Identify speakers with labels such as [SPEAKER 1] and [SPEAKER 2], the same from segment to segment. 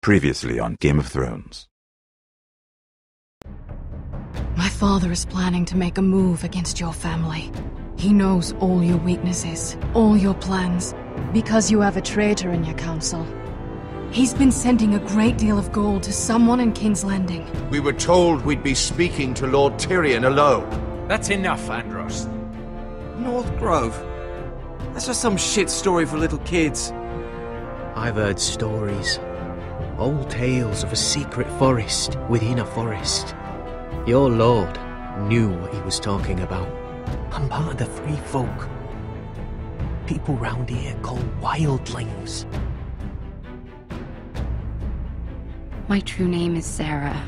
[SPEAKER 1] Previously on Game of Thrones.
[SPEAKER 2] My father is planning to make a move against your family. He knows all your weaknesses, all your plans, because you have a traitor in your council. He's been sending a great deal of gold to someone in King's Landing.
[SPEAKER 3] We were told we'd be speaking to Lord Tyrion alone.
[SPEAKER 4] That's enough, Andros.
[SPEAKER 5] North Grove? That's just some shit story for little kids.
[SPEAKER 6] I've heard stories. Old tales of a secret forest within a forest. Your lord knew what he was talking about. I'm part of the Free Folk. People round here call wildlings.
[SPEAKER 7] My true name is Sarah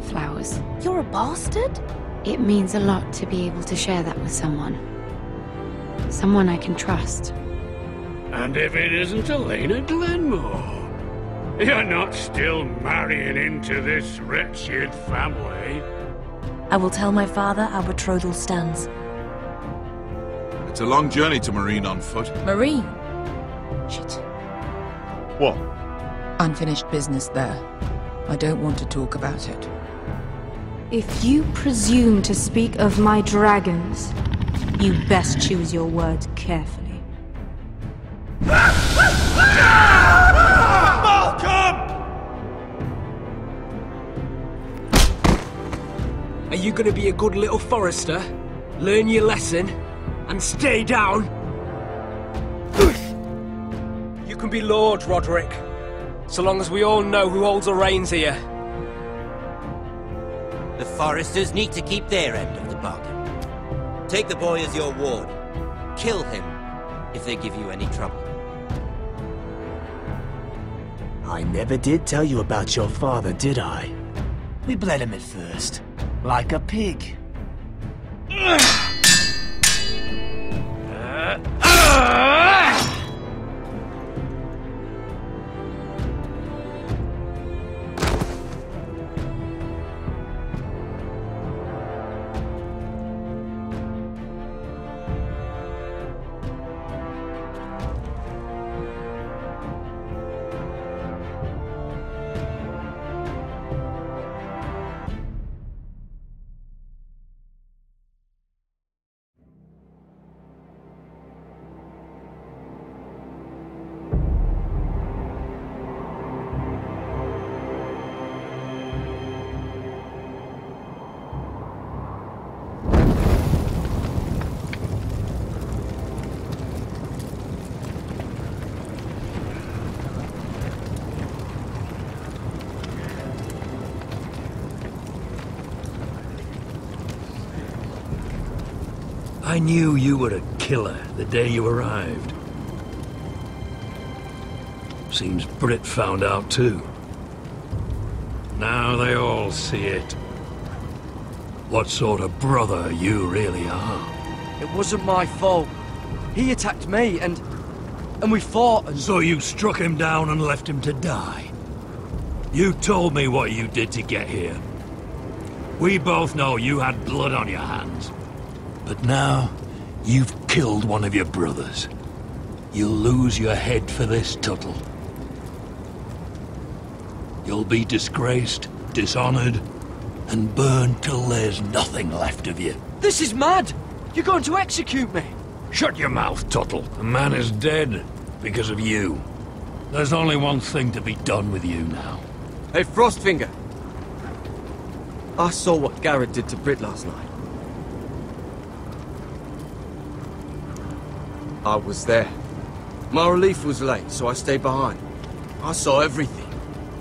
[SPEAKER 7] Flowers.
[SPEAKER 8] You're a bastard?
[SPEAKER 7] It means a lot to be able to share that with someone. Someone I can trust.
[SPEAKER 9] And if it isn't Elena Glenmore, you're not still marrying into this wretched family.
[SPEAKER 8] I will tell my father our betrothal stands.
[SPEAKER 10] It's a long journey to Marine on foot.
[SPEAKER 8] Marine? Shit.
[SPEAKER 10] What?
[SPEAKER 11] Unfinished business there. I don't want to talk about it.
[SPEAKER 12] If you presume to speak of my dragons, you best choose your words carefully.
[SPEAKER 5] Are you gonna be a good little forester? Learn your lesson? And stay down? You can be Lord, Roderick. So long as we all know who holds the reins here.
[SPEAKER 13] The Foresters need to keep their end of the bargain. Take the boy as your ward. Kill him if they give you any trouble.
[SPEAKER 6] I never did tell you about your father, did I? We bled him at first, like a pig.
[SPEAKER 9] I knew you were a killer the day you arrived. Seems Britt found out too. Now they all see it. What sort of brother you really are.
[SPEAKER 5] It wasn't my fault. He attacked me and we fought and...
[SPEAKER 9] So you struck him down and left him to die? You told me what you did to get here. We both know you had blood on your hands. But now, you've killed one of your brothers. You'll lose your head for this, Tuttle. You'll be disgraced, dishonored, and burned till there's nothing left of you.
[SPEAKER 5] This is mad! You're going to execute me!
[SPEAKER 9] Shut your mouth, Tuttle. The man is dead because of you. There's only one thing to be done with you now.
[SPEAKER 5] Hey, Frostfinger! I saw what Garrett did to Britt last night. I was there. My relief was late, so I stayed behind. I saw everything.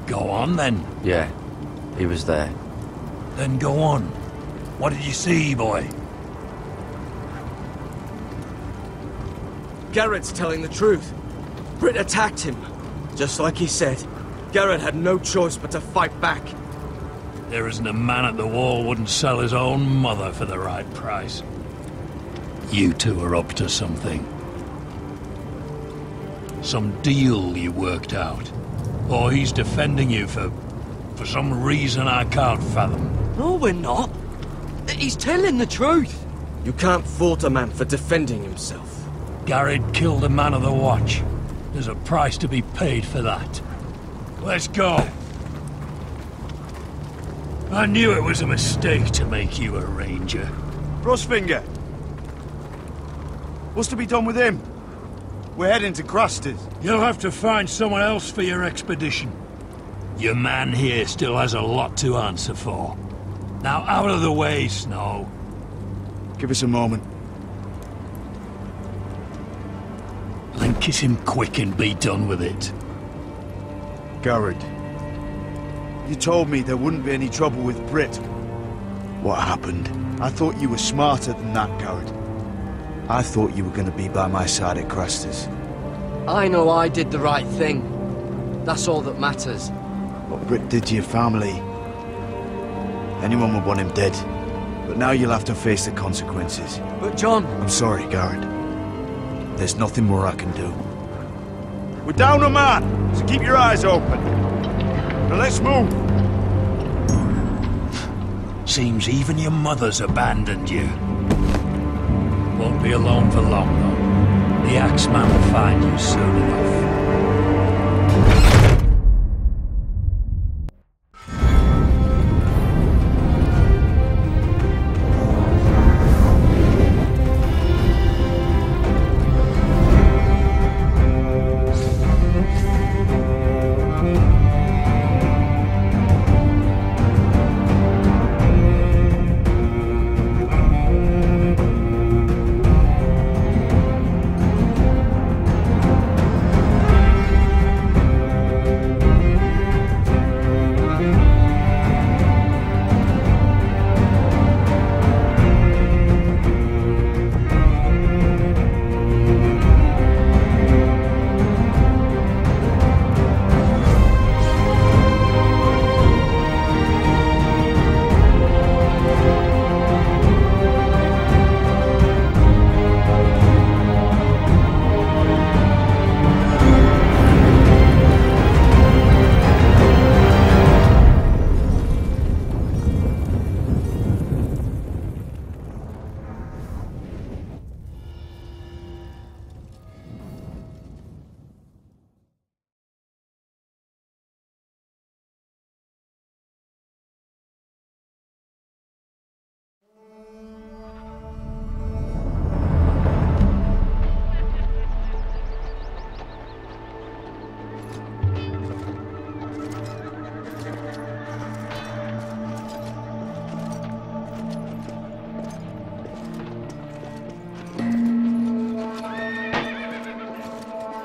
[SPEAKER 9] Go on, then.
[SPEAKER 14] Yeah, he was there.
[SPEAKER 9] Then go on. What did you see, boy?
[SPEAKER 5] Garrett's telling the truth. Britt attacked him. Just like he said. Garrett had no choice but to fight back.
[SPEAKER 9] There isn't a man at the wall wouldn't sell his own mother for the right price. You two are up to something. Some deal you worked out. Or he's defending you for some reason I can't fathom.
[SPEAKER 5] No, we're not. He's telling the truth. You can't fault a man for defending himself.
[SPEAKER 9] Garrett killed a man of the Watch. There's a price to be paid for that. Let's go. I knew it was a mistake to make you a ranger.
[SPEAKER 4] Frostfinger! What's to be done with him? We're heading to Crusters.
[SPEAKER 9] You'll have to find someone else for your expedition. Your man here still has a lot to answer for. Now out of the way, Snow.
[SPEAKER 4] Give us a moment.
[SPEAKER 9] Then kiss him quick and be done with it.
[SPEAKER 4] Garrett, you told me there wouldn't be any trouble with Brit. What happened? I thought you were smarter than that, Garrett. I thought you were going to be by my side at Crusters.
[SPEAKER 15] I know I did the right thing. That's all that matters.
[SPEAKER 4] What Brit did to your family, anyone would want him dead. But now you'll have to face the consequences.
[SPEAKER 15] But John...
[SPEAKER 4] I'm sorry, Garrett. There's nothing more I can do. We're down a man, so keep your eyes open. Now let's move.
[SPEAKER 9] Seems even your mother's abandoned you. Won't be alone for long, though. The Axeman will find you soon enough.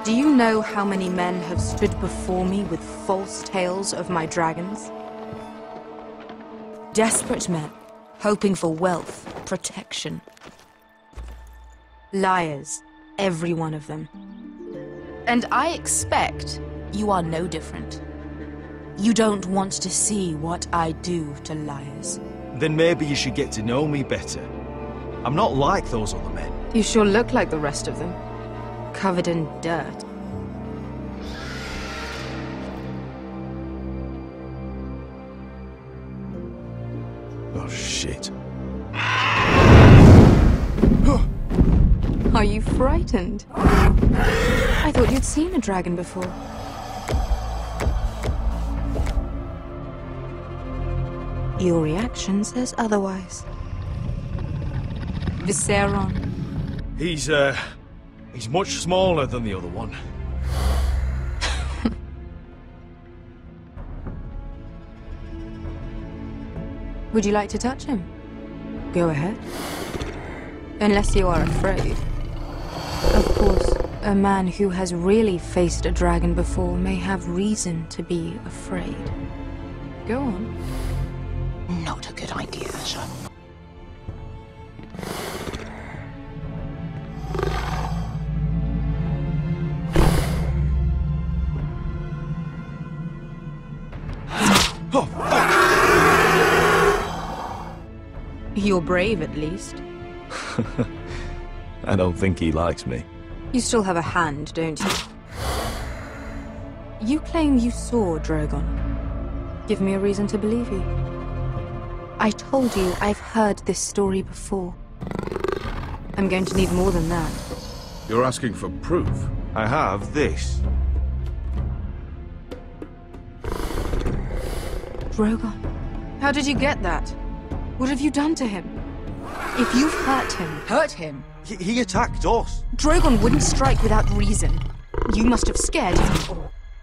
[SPEAKER 12] Do you know how many men have stood before me with false tales of my dragons? Desperate men, hoping for wealth, protection. Liars, every one of them. And I expect you are no different. You don't want to see what I do to liars.
[SPEAKER 5] Then maybe you should get to know me better. I'm not like those other men.
[SPEAKER 12] You sure look like the rest of them. Covered in dirt.
[SPEAKER 5] Oh, shit.
[SPEAKER 12] Are you frightened? I thought you'd seen a dragon before. Your reaction says otherwise. Viserion.
[SPEAKER 5] He's much smaller than the other one.
[SPEAKER 12] Would you like to touch him? Go ahead. Unless you are afraid. Of course, a man who has really faced a dragon before may have reason to be afraid. Go on.
[SPEAKER 11] Not a good idea, sir.
[SPEAKER 12] You're brave, at least.
[SPEAKER 1] I don't think he likes me.
[SPEAKER 12] You still have a hand, don't you? You claim you saw Drogon. Give me a reason to believe you. I told you I've heard this story before. I'm going to need more than that.
[SPEAKER 10] You're asking for proof?
[SPEAKER 3] I have this.
[SPEAKER 12] Drogon, how did you get that? What have you done to him? If you've hurt him...
[SPEAKER 11] Hurt him?
[SPEAKER 5] He attacked us.
[SPEAKER 12] Drogon wouldn't strike without reason. You must have scared him.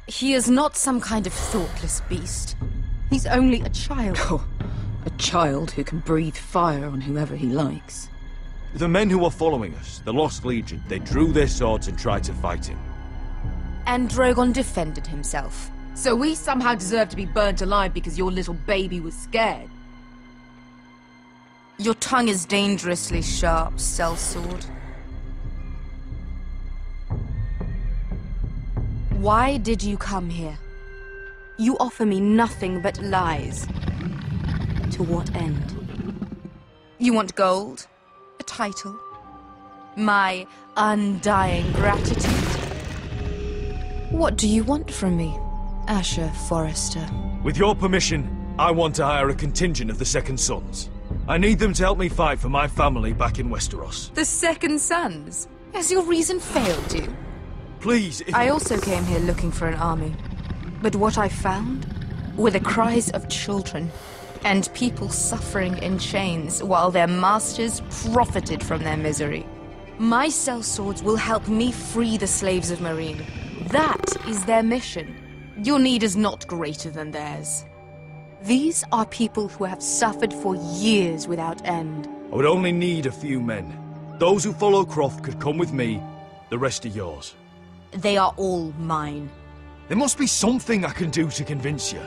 [SPEAKER 11] He is not some kind of thoughtless beast.
[SPEAKER 12] He's only a child.
[SPEAKER 11] Oh, a child who can breathe fire on whoever he likes.
[SPEAKER 3] The men who were following us, the Lost Legion, they drew their swords and tried to fight him.
[SPEAKER 11] And Drogon defended himself. So we somehow deserve to be burnt alive because your little baby was scared? Your tongue is dangerously sharp, sellsword. Why did you come here?
[SPEAKER 12] You offer me nothing but lies. To what end?
[SPEAKER 11] You want gold? A title? My undying gratitude? What do you want from me, Asher Forrester?
[SPEAKER 3] With your permission, I want to hire a contingent of the Second Sons. I need them to help me fight for my family back in Westeros.
[SPEAKER 11] The Second Sons? Has your reason failed you?
[SPEAKER 3] Please,
[SPEAKER 12] I also came here looking for an army. But what I found were the cries of children and people suffering in chains while their masters profited from their misery.
[SPEAKER 11] My sellswords will help me free the slaves of Meereen. That is their mission. Your need is not greater than theirs.
[SPEAKER 12] These are people who have suffered for years without end.
[SPEAKER 3] I would only need a few men. Those who follow Croft could come with me, the rest are yours.
[SPEAKER 11] They are all mine.
[SPEAKER 3] There must be something I can do to convince you.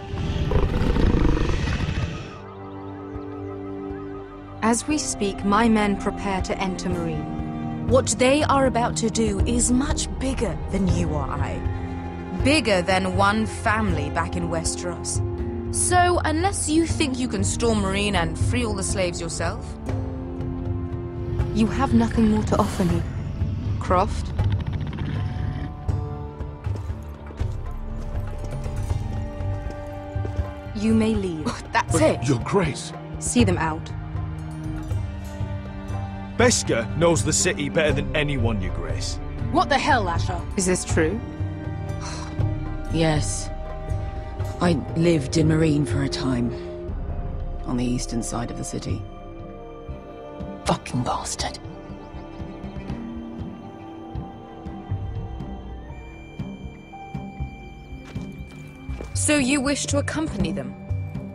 [SPEAKER 12] As we speak, my men prepare to enter Meereen.
[SPEAKER 11] What they are about to do is much bigger than you or I. Bigger than one family back in Westeros. So, unless you think you can storm Meereen and free all the slaves yourself...
[SPEAKER 12] You have nothing more to offer me, Croft. You may leave.
[SPEAKER 11] That's it!
[SPEAKER 10] Your Grace!
[SPEAKER 12] See them out.
[SPEAKER 3] Beskha knows the city better than anyone, Your Grace.
[SPEAKER 11] What the hell, Asher?
[SPEAKER 12] Is this true?
[SPEAKER 11] Yes. I lived in Meereen for a time. On the eastern side of the city. Fucking bastard. So you wish to accompany them?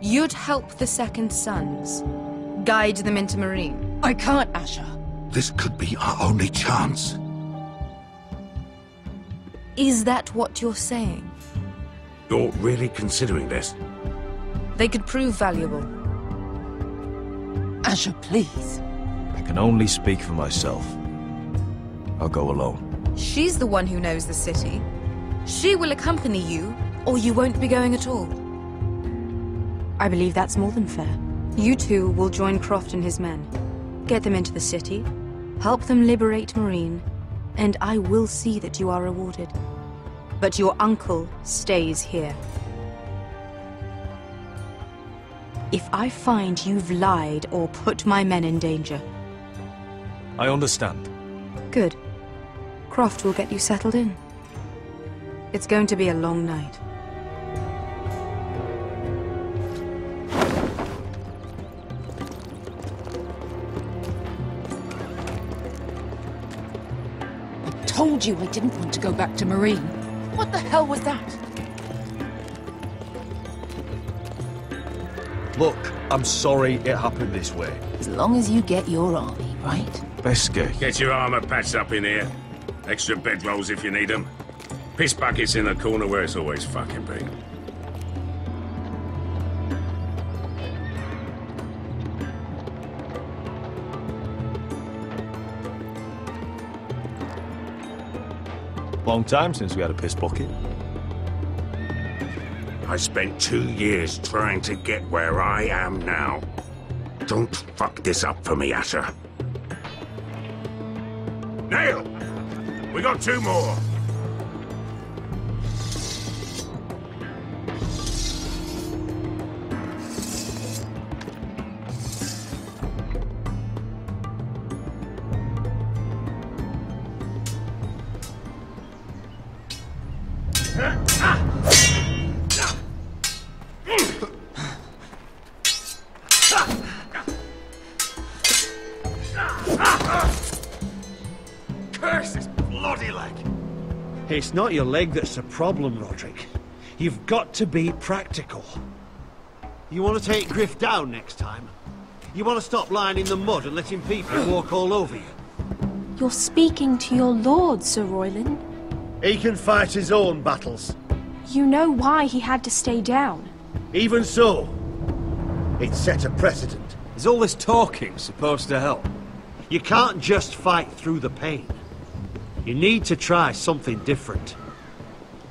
[SPEAKER 11] You'd help the Second Sons? Guide them into Meereen? I can't, Asher.
[SPEAKER 10] This could be our only chance.
[SPEAKER 11] Is that what you're saying?
[SPEAKER 16] You're really considering this?
[SPEAKER 11] They could prove valuable. Asher, please.
[SPEAKER 3] I can only speak for myself. I'll go alone.
[SPEAKER 11] She's the one who knows the city. She will accompany you, or you won't be going at all.
[SPEAKER 12] I believe that's more than fair. You two will join Croft and his men. Get them into the city, help them liberate Meereen, and I will see that you are rewarded. But your uncle stays here. If I find you've lied or put my men in danger...
[SPEAKER 3] I understand.
[SPEAKER 12] Good. Croft will get you settled in. It's going to be a long night.
[SPEAKER 11] I told you I didn't want to go back to Meereen. What the hell was that?
[SPEAKER 3] Look, I'm sorry it happened this way.
[SPEAKER 11] As long as you get your army, right?
[SPEAKER 3] Beskha.
[SPEAKER 16] Get your armor patched up in here. Extra bedrolls if you need them. Piss buckets in the corner where it's always fucking been.
[SPEAKER 3] Long time since we had a piss bucket.
[SPEAKER 16] I spent 2 years trying to get where I am now. Don't fuck this up for me, Asher. Nail! We got 2 more!
[SPEAKER 17] Curse this bloody leg!
[SPEAKER 18] It's not your leg that's the problem, Roderick. You've got to be practical. You want to take Griff down next time? You want to stop lying in the mud and letting people walk all over you?
[SPEAKER 8] You're speaking to your lord, Sir Royland.
[SPEAKER 18] He can fight his own battles.
[SPEAKER 8] You know why he had to stay down.
[SPEAKER 18] Even so, it set a precedent.
[SPEAKER 5] Is all this talking supposed to help?
[SPEAKER 18] You can't just fight through the pain. You need to try something different.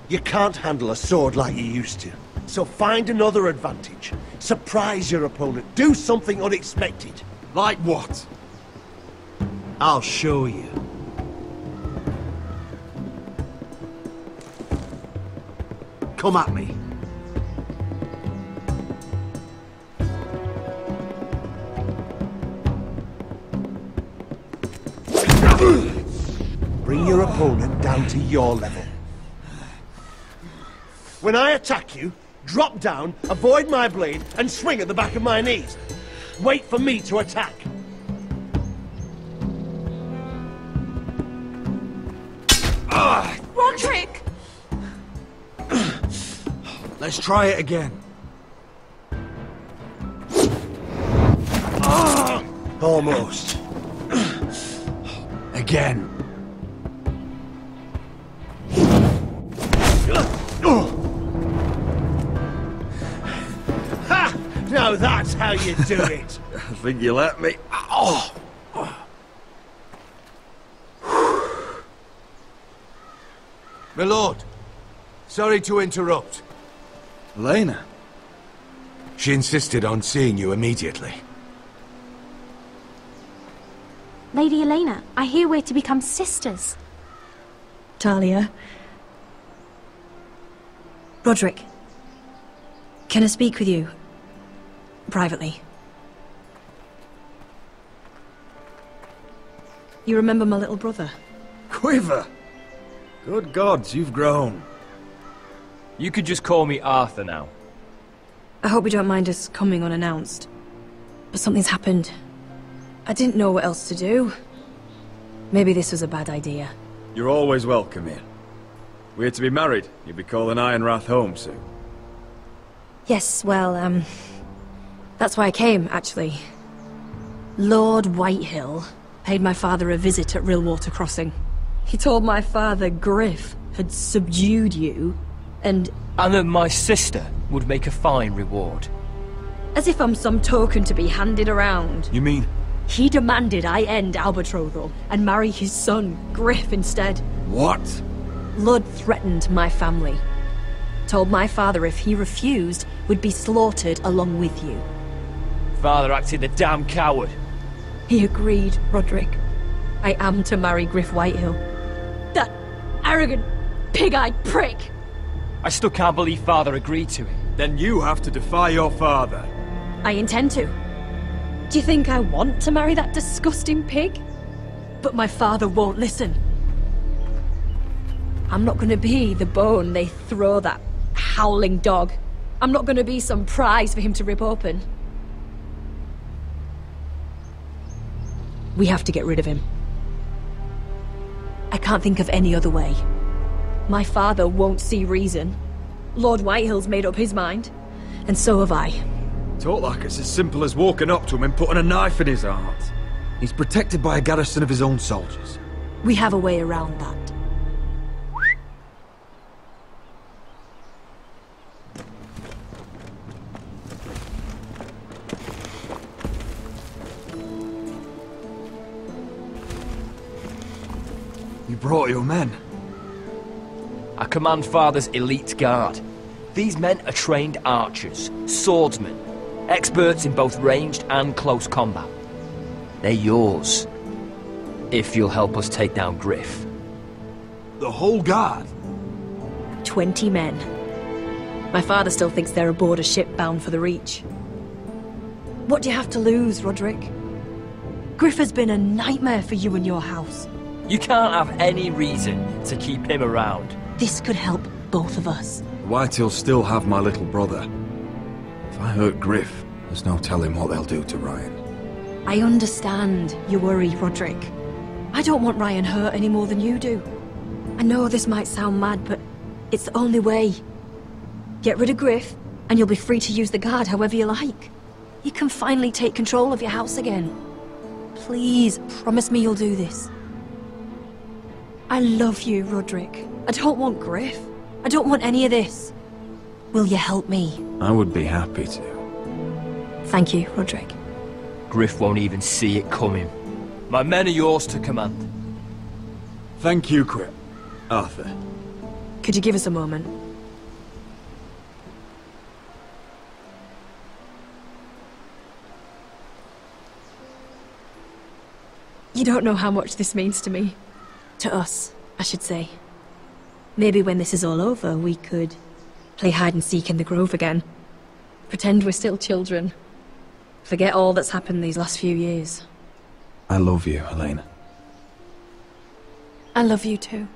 [SPEAKER 18] You can't handle a sword like you used to. So find another advantage. Surprise your opponent. Do something unexpected.
[SPEAKER 5] Like what?
[SPEAKER 18] I'll show you. Come at me. Bring your opponent down to your level. When I attack you, drop down, avoid my blade, and swing at the back of my knees. Wait for me to attack.
[SPEAKER 11] Roderick!
[SPEAKER 5] Let's try it again.
[SPEAKER 18] Almost.
[SPEAKER 5] Again.
[SPEAKER 18] Ha! Now that's how you do it.
[SPEAKER 5] I think you let me. Oh!
[SPEAKER 3] My lord, sorry to interrupt.
[SPEAKER 5] Elena?
[SPEAKER 3] She insisted on seeing you immediately.
[SPEAKER 8] Lady Elena, I hear we're to become sisters.
[SPEAKER 19] Talia. Roderick. Can I speak with you? Privately. You remember my little brother?
[SPEAKER 5] Quiver! Good gods, you've grown.
[SPEAKER 20] You could just call me Arthur now.
[SPEAKER 19] I hope you don't mind us coming unannounced. But something's happened. I didn't know what else to do. Maybe this was a bad idea.
[SPEAKER 5] You're always welcome here. We're to be married. You'll be calling Ironrath home soon.
[SPEAKER 19] Yes, well, that's why I came, actually. Lord Whitehill paid my father a visit at Rillwater Crossing. He told my father Griff had subdued you, and
[SPEAKER 20] that my sister would make a fine reward.
[SPEAKER 19] As if I'm some token to be handed around.
[SPEAKER 5] You mean?
[SPEAKER 19] He demanded I end our betrothal and marry his son, Griff, instead.
[SPEAKER 5] What?
[SPEAKER 19] Lud threatened my family. Told my father if he refused, would be slaughtered along with you.
[SPEAKER 20] Father acted a damn coward.
[SPEAKER 19] He agreed, Roderick. I am to marry Griff Whitehill. That arrogant, pig-eyed prick!
[SPEAKER 20] I still can't believe Father agreed to it.
[SPEAKER 5] Then you have to defy your father.
[SPEAKER 19] I intend to. Do you think I want to marry that disgusting pig? But my father won't listen. I'm not gonna be the bone they throw that howling dog. I'm not gonna be some prize for him to rip open. We have to get rid of him. I can't think of any other way. My father won't see reason. Lord Whitehill's made up his mind. And so have I.
[SPEAKER 5] Talk like it's as simple as walking up to him and putting a knife in his heart. He's protected by a garrison of his own soldiers.
[SPEAKER 19] We have a way around that.
[SPEAKER 5] You brought your men.
[SPEAKER 20] I command Father's elite guard. These men are trained archers, swordsmen, experts in both ranged and close combat. They're yours, if you'll help us take down Griff.
[SPEAKER 5] The whole guard?
[SPEAKER 19] 20 men. My father still thinks they're aboard a ship bound for the Reach. What do you have to lose, Roderick? Griff has been a nightmare for you and your house.
[SPEAKER 20] You can't have any reason to keep him around.
[SPEAKER 19] This could help both of us.
[SPEAKER 5] Whitehills still have my little brother. If I hurt Griff, there's no telling what they'll do to Ryan.
[SPEAKER 19] I understand you worry, Roderick. I don't want Ryan hurt any more than you do. I know this might sound mad, but it's the only way. Get rid of Griff, and you'll be free to use the guard however you like. You can finally take control of your house again. Please, promise me you'll do this. I love you, Roderick. I don't want Griff. I don't want any of this. Will you help me?
[SPEAKER 1] I would be happy to.
[SPEAKER 19] Thank you, Roderick.
[SPEAKER 20] Griff won't even see it coming. My men are yours to command.
[SPEAKER 4] Thank you, Arthur.
[SPEAKER 19] Could you give us a moment? You don't know how much this means to me. To us, I should say. Maybe when this is all over, we could play hide and seek in the Grove again. Pretend we're still children. Forget all that's happened these last few years.
[SPEAKER 1] I love you, Helena.
[SPEAKER 19] I love you too.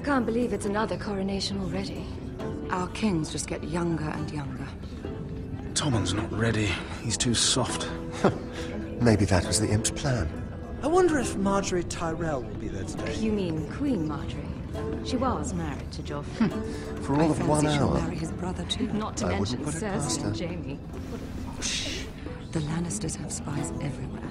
[SPEAKER 21] Can't believe it's another coronation already. Our kings just get younger and younger.
[SPEAKER 1] Tommen's not ready. He's too soft.
[SPEAKER 22] Maybe that was the imp's plan.
[SPEAKER 5] I wonder if Marjorie Tyrell will be there today.
[SPEAKER 21] You mean Queen Marjorie? She was married to Joffrey.
[SPEAKER 22] For all of 1
[SPEAKER 21] she'll
[SPEAKER 22] hour.
[SPEAKER 21] marry his brother too. Not to
[SPEAKER 22] I
[SPEAKER 21] mention
[SPEAKER 22] wouldn't put it past
[SPEAKER 21] Cersei
[SPEAKER 22] her.
[SPEAKER 21] and Jaime. Shh. The Lannisters have spies everywhere.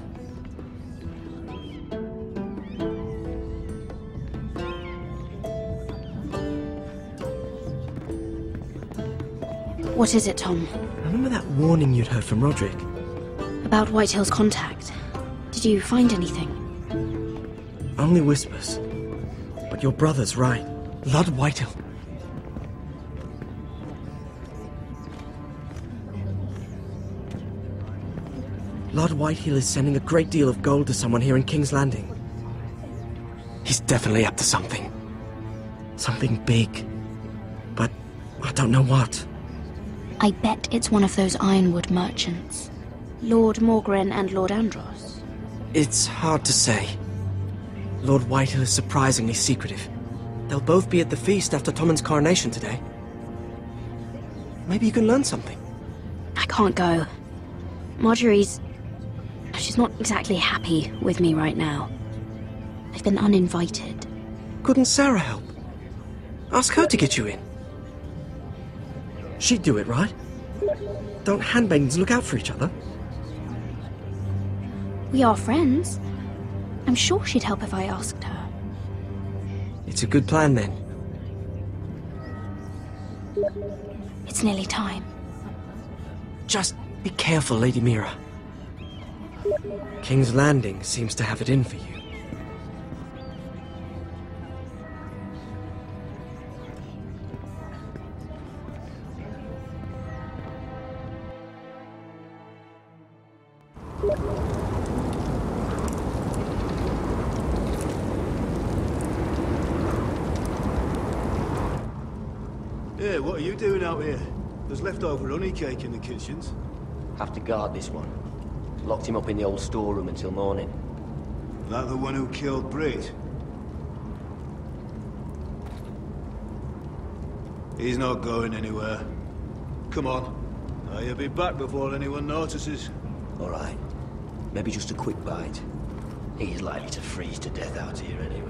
[SPEAKER 7] What is it, Tom?
[SPEAKER 5] Remember that warning you'd heard from Roderick?
[SPEAKER 7] About Whitehill's contact. Did you find anything?
[SPEAKER 5] Only whispers. But your brother's right. Lord Whitehill. Lord Whitehill is sending a great deal of gold to someone here in King's Landing. He's definitely up to something. Something big. But I don't know what.
[SPEAKER 7] I bet it's one of those ironwood merchants. Lord Morgren and Lord Andros.
[SPEAKER 5] It's hard to say. Lord Whitehill is surprisingly secretive. They'll both be at the feast after Tommen's coronation today. Maybe you can learn something.
[SPEAKER 7] I can't go. Marjorie's... she's not exactly happy with me right now. I've been uninvited.
[SPEAKER 5] Couldn't Sarah help? Ask her to get you in. She'd do it, right? Don't handmaidens look out for each other?
[SPEAKER 7] We are friends. I'm sure she'd help if I asked her.
[SPEAKER 5] It's a good plan, then.
[SPEAKER 7] It's nearly time.
[SPEAKER 5] Just be careful, Lady Mira. King's Landing seems to have it in for you.
[SPEAKER 4] Hey, what are you doing out here? There's leftover honey cake in the kitchens.
[SPEAKER 20] Have to guard this one. Locked him up in the old storeroom until morning.
[SPEAKER 4] That the one who killed Brit? He's not going anywhere. Come on. You'll be back before anyone notices.
[SPEAKER 20] All right. Maybe just a quick bite. He's likely to freeze to death out here anyway.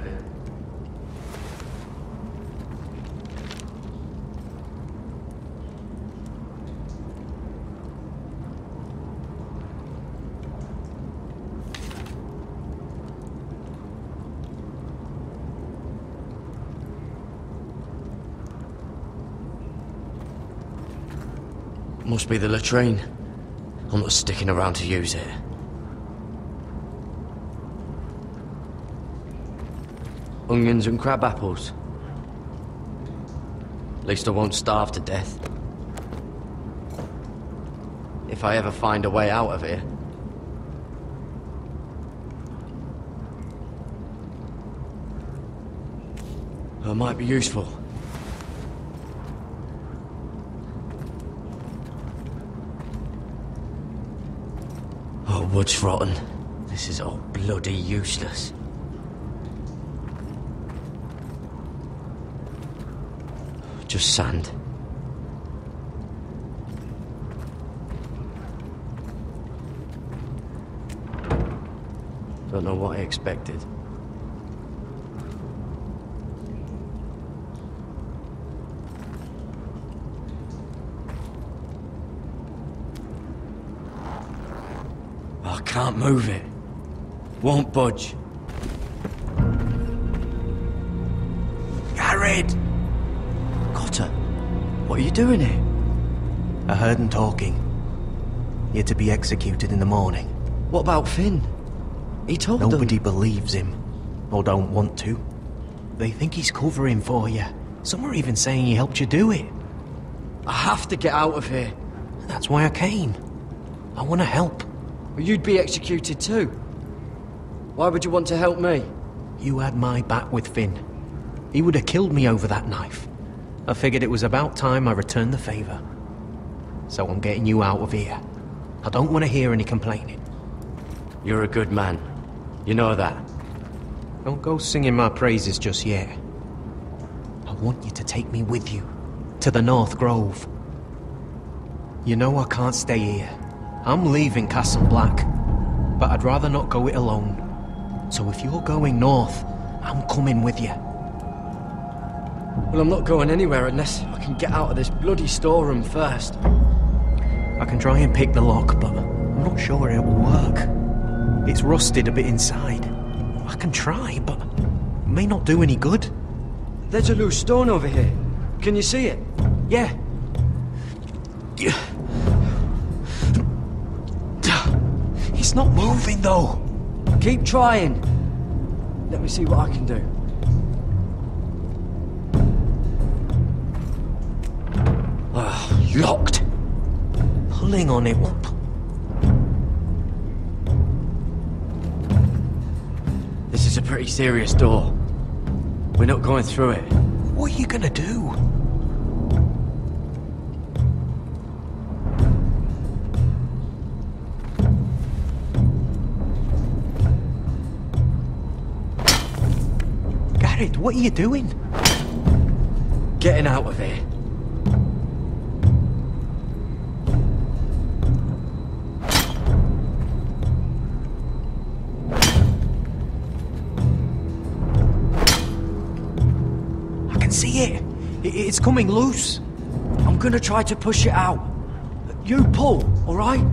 [SPEAKER 6] Must be the latrine. I'm not sticking around to use it. Onions and crab apples. At least I won't starve to death.
[SPEAKER 15] If I ever find a way out of here. It might be useful. Oh, wood's rotten. This is all bloody useless. Just sand. Don't know what I expected. I can't move it. Won't budge. Garrett! Cotter, what are you doing here?
[SPEAKER 5] I heard him talking. You're to be executed in the morning.
[SPEAKER 15] What about Finn? He told them...
[SPEAKER 5] Nobody believes him. Or don't want to. They think he's covering for you. Some are even saying he helped you do it.
[SPEAKER 15] I have to get out of here.
[SPEAKER 5] That's why I came. I want to help.
[SPEAKER 15] Well, you'd be executed too. Why would you want to help me?
[SPEAKER 5] You had my back with Finn. He would have killed me over that knife. I figured it was about time I returned the favor. So I'm getting you out of here. I don't want to hear any complaining.
[SPEAKER 15] You're a good man. You know that.
[SPEAKER 5] Don't go singing my praises just yet. I want you to take me with you. To the North Grove. You know I can't stay here. I'm leaving Castle Black. But I'd rather not go it alone. So if you're going north, I'm coming with you.
[SPEAKER 15] Well, I'm not going anywhere unless I can get out of this bloody storeroom first.
[SPEAKER 5] I can try and pick the lock, but I'm not sure it will work. It's rusted a bit inside. I can try, but it may not do any good.
[SPEAKER 15] There's a loose stone over here. Can you see it?
[SPEAKER 5] Yeah. It's not moving, though.
[SPEAKER 15] Keep trying. Let me see what I can do.
[SPEAKER 5] Locked. Pulling on it up.
[SPEAKER 15] This is a pretty serious door. We're not going through it.
[SPEAKER 5] What are you gonna do? Garrett, what are you doing?
[SPEAKER 15] Getting out of here.
[SPEAKER 5] See it? It's coming loose.
[SPEAKER 15] I'm gonna try to push it out. You pull, all right?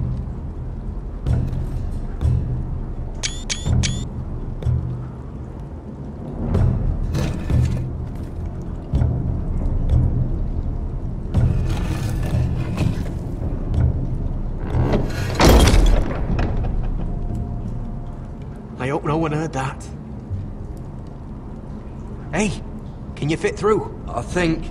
[SPEAKER 5] I hope no one heard that. Hey! Can you fit through?
[SPEAKER 15] I think.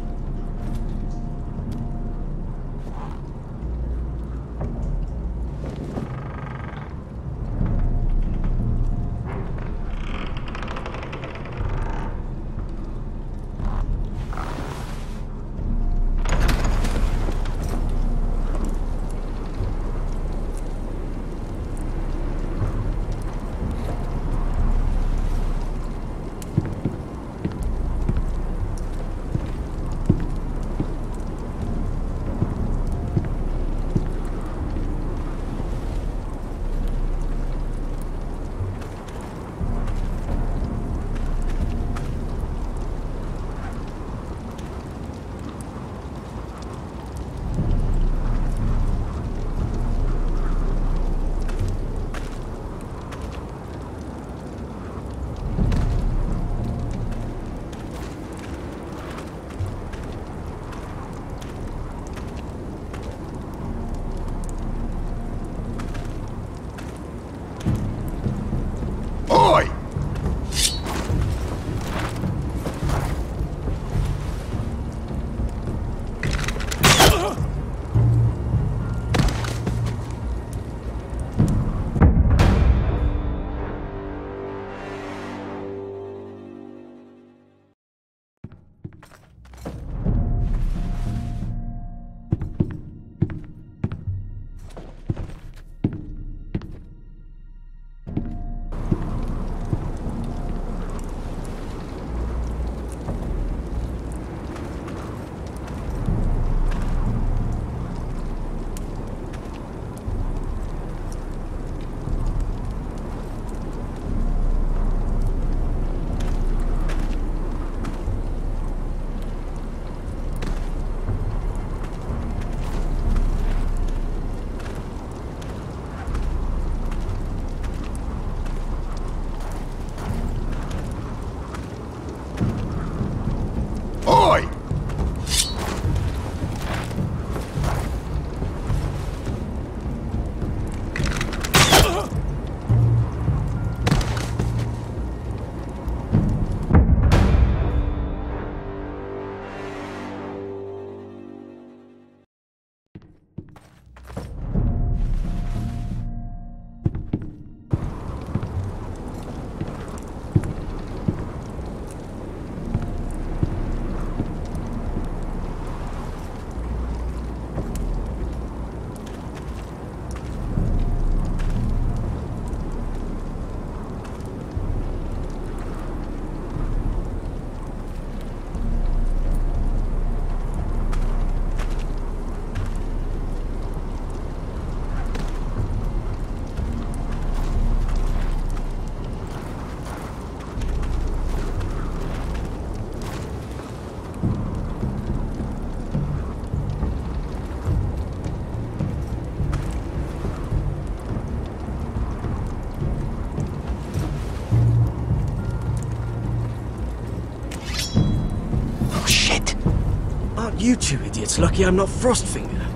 [SPEAKER 5] You two idiots lucky I'm not Frostfinger.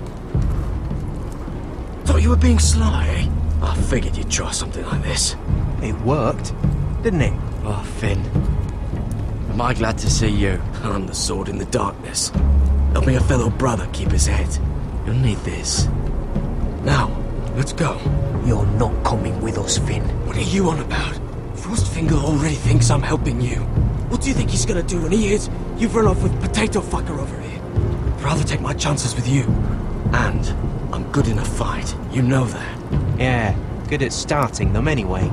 [SPEAKER 5] Thought you were being sly, eh? I figured you'd try something like this.
[SPEAKER 6] It worked, didn't it?
[SPEAKER 5] Oh, Finn. Am I glad to see you? I'm the sword in the darkness. Helping a fellow brother keep his head. You'll need this. Now, let's go.
[SPEAKER 6] You're not coming with us, Finn.
[SPEAKER 5] What are you on about? Frostfinger already thinks I'm helping you. What do you think he's gonna do when he hears you've run off with Potato Fucker over here? I'd rather take my chances with you. And I'm good in a fight. You know that.
[SPEAKER 6] Yeah, good at starting them anyway.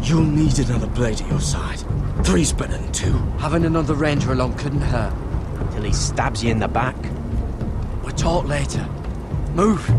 [SPEAKER 5] You'll need another blade at your side. 3's better than 2.
[SPEAKER 15] Having another ranger along couldn't hurt.
[SPEAKER 6] Till he stabs you in the back.
[SPEAKER 5] We'll talk later. Move.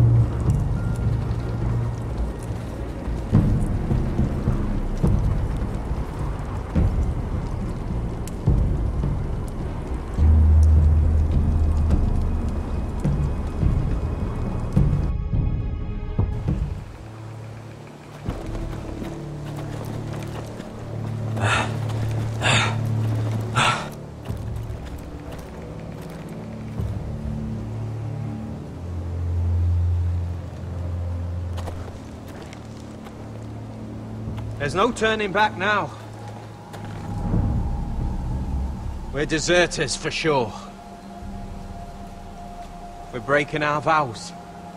[SPEAKER 6] There's no turning back now. We're deserters for sure. We're breaking our vows.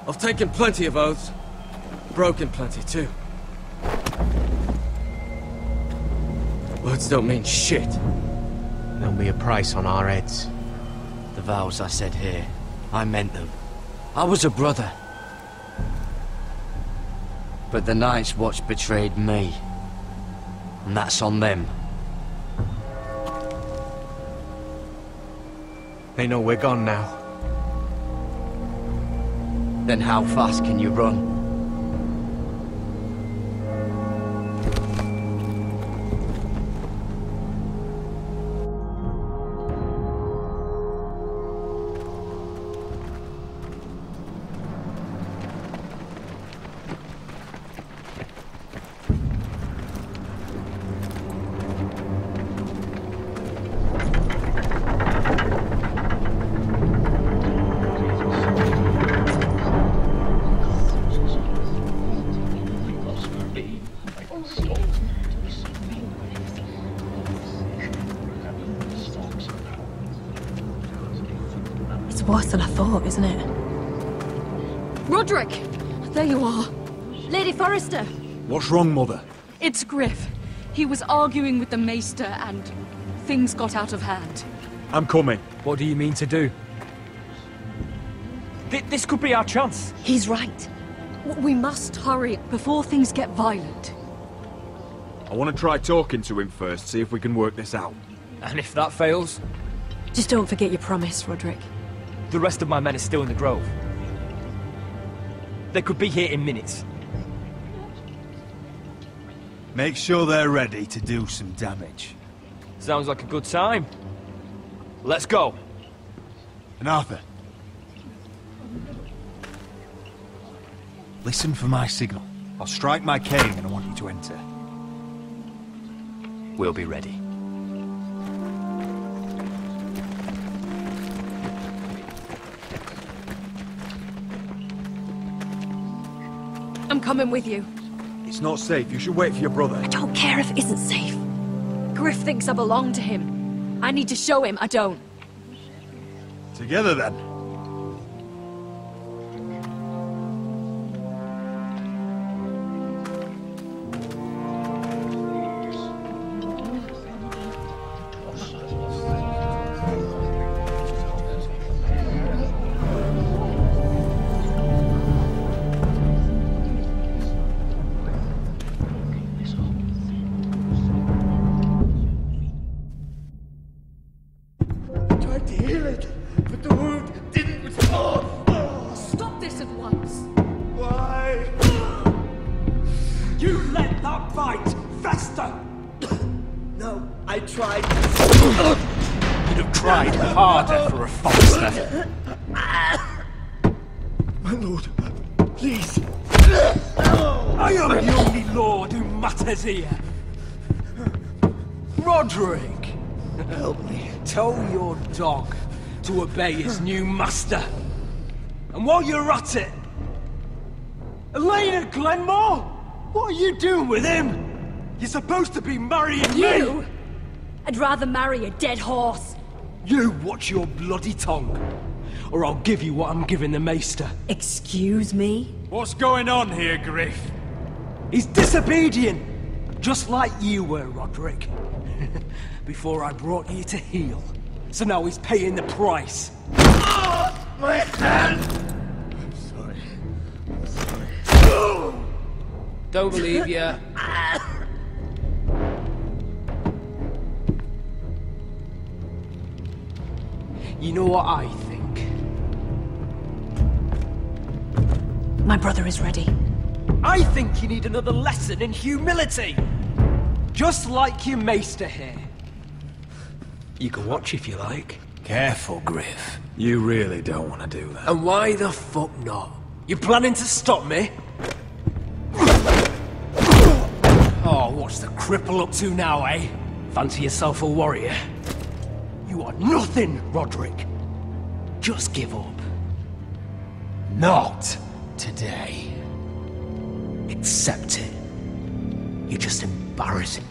[SPEAKER 5] I've taken plenty of oaths. Broken plenty too. Words don't mean shit.
[SPEAKER 6] There'll be a price on our heads.
[SPEAKER 20] The vows I said here, I meant them.
[SPEAKER 15] I was a brother. But the Night's Watch betrayed me. And that's on them.
[SPEAKER 6] They know we're gone now.
[SPEAKER 15] Then how fast can you run?
[SPEAKER 19] Worse than I thought, isn't it?
[SPEAKER 2] Roderick! There you are.
[SPEAKER 19] Lady Forrester!
[SPEAKER 3] What's wrong, Mother?
[SPEAKER 2] It's Griff. He was arguing with the Maester and things got out of hand.
[SPEAKER 3] I'm coming.
[SPEAKER 20] What do you mean to do? This could be our chance.
[SPEAKER 2] He's right. We must hurry before things get violent.
[SPEAKER 3] I want to try talking to him first, see if we can work this out.
[SPEAKER 20] And if that fails?
[SPEAKER 19] Just don't forget your promise, Roderick.
[SPEAKER 20] The rest of my men are still in the grove. They could be here in minutes.
[SPEAKER 4] Make sure they're ready to do some damage.
[SPEAKER 20] Sounds like a good time. Let's go.
[SPEAKER 4] And Arthur. Listen for my signal. I'll strike my cane and I want you to enter.
[SPEAKER 20] We'll be ready.
[SPEAKER 19] I'm coming with you.
[SPEAKER 3] It's not safe. You should wait for your brother.
[SPEAKER 19] I don't care if it isn't safe. Griff thinks I belong to him. I need to show him I don't.
[SPEAKER 4] Together then.
[SPEAKER 9] Here. Roderick! Help me. Tell your dog
[SPEAKER 15] to obey his new master. And while you're at it, Elena Glenmore, what are you doing with him? You're supposed to be marrying
[SPEAKER 19] You?
[SPEAKER 15] me!
[SPEAKER 19] I'd rather marry a dead horse.
[SPEAKER 15] You watch your bloody tongue, or I'll give you what I'm giving the Maester.
[SPEAKER 19] Excuse me?
[SPEAKER 3] What's going on here, Griff?
[SPEAKER 15] He's disobedient, just like you were, Roderick. Before I brought you to heel. So now he's paying the price.
[SPEAKER 17] My hand!
[SPEAKER 20] Don't believe you.
[SPEAKER 15] You know what I think?
[SPEAKER 8] My brother is ready.
[SPEAKER 15] I think you need another lesson in humility. Just like your Maester here. You can watch if you like.
[SPEAKER 3] Careful, Griff. You really don't want to do that.
[SPEAKER 15] And why the fuck not? You planning to stop me? Oh, what's the cripple up to now, eh? Fancy yourself a warrior? You are nothing, Roderick. Just give up.
[SPEAKER 3] Not today.
[SPEAKER 15] Accept it. You're just embarrassing.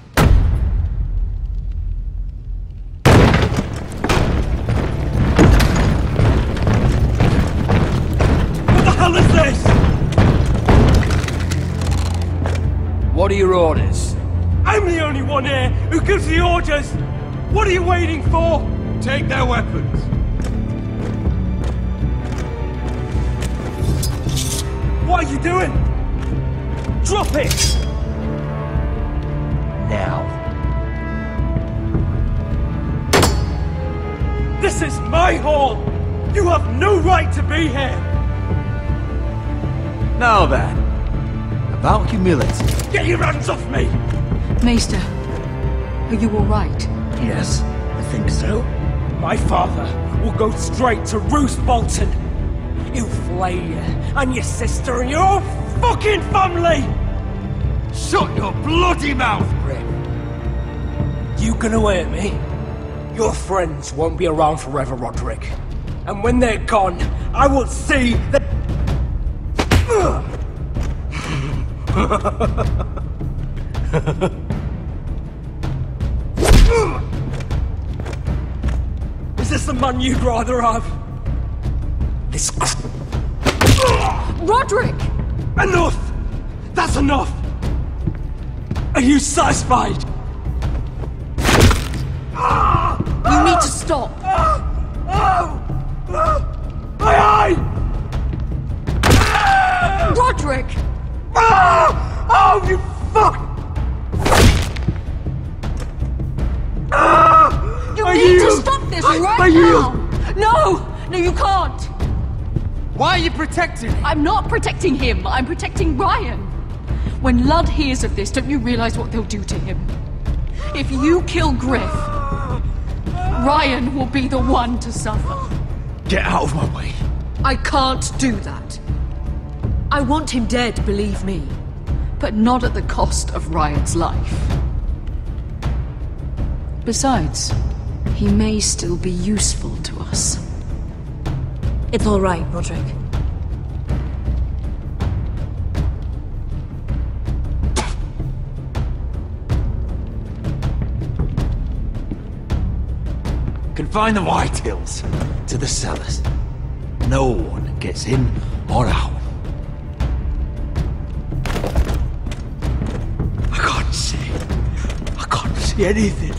[SPEAKER 15] What the hell is this?
[SPEAKER 20] What are your orders?
[SPEAKER 15] I'm the only one here who gives the orders! What are you waiting for?
[SPEAKER 17] Take their weapons.
[SPEAKER 15] What are you doing? Drop it!
[SPEAKER 20] Now.
[SPEAKER 15] This is my hall! You have no right to be here!
[SPEAKER 1] Now then, about humility.
[SPEAKER 15] Get your hands off me!
[SPEAKER 2] Maester, are you all right?
[SPEAKER 15] Yes, I think so. My father will go straight to Roose Bolton. He'll flay you, and your sister, and your whole fucking family!
[SPEAKER 17] Shut your bloody mouth, Griff!
[SPEAKER 15] You gonna hurt me? Your friends won't be around forever, Roderick. And when they're gone, I will see that... Is this the man you'd rather have? This...
[SPEAKER 2] Roderick!
[SPEAKER 15] Enough! That's enough! Are you satisfied?
[SPEAKER 2] You need to stop!
[SPEAKER 15] My eye!
[SPEAKER 2] Roderick!
[SPEAKER 15] Oh, you fuck!
[SPEAKER 2] You need to stop this right now! No! No, you can't!
[SPEAKER 17] Why are you protecting him?
[SPEAKER 2] I'm not protecting him, I'm protecting Ryan! When Ludd hears of this, don't you realize what they'll do to him? If you kill Griff, Ryan will be the one to suffer.
[SPEAKER 3] Get out of my way.
[SPEAKER 2] I can't do that. I want him dead, believe me. But not at the cost of Ryan's life. Besides, he may still be useful to us.
[SPEAKER 19] It's all right, Roderick.
[SPEAKER 3] Confine the Whitehills to the cellars. No one gets in or out. I can't see anything.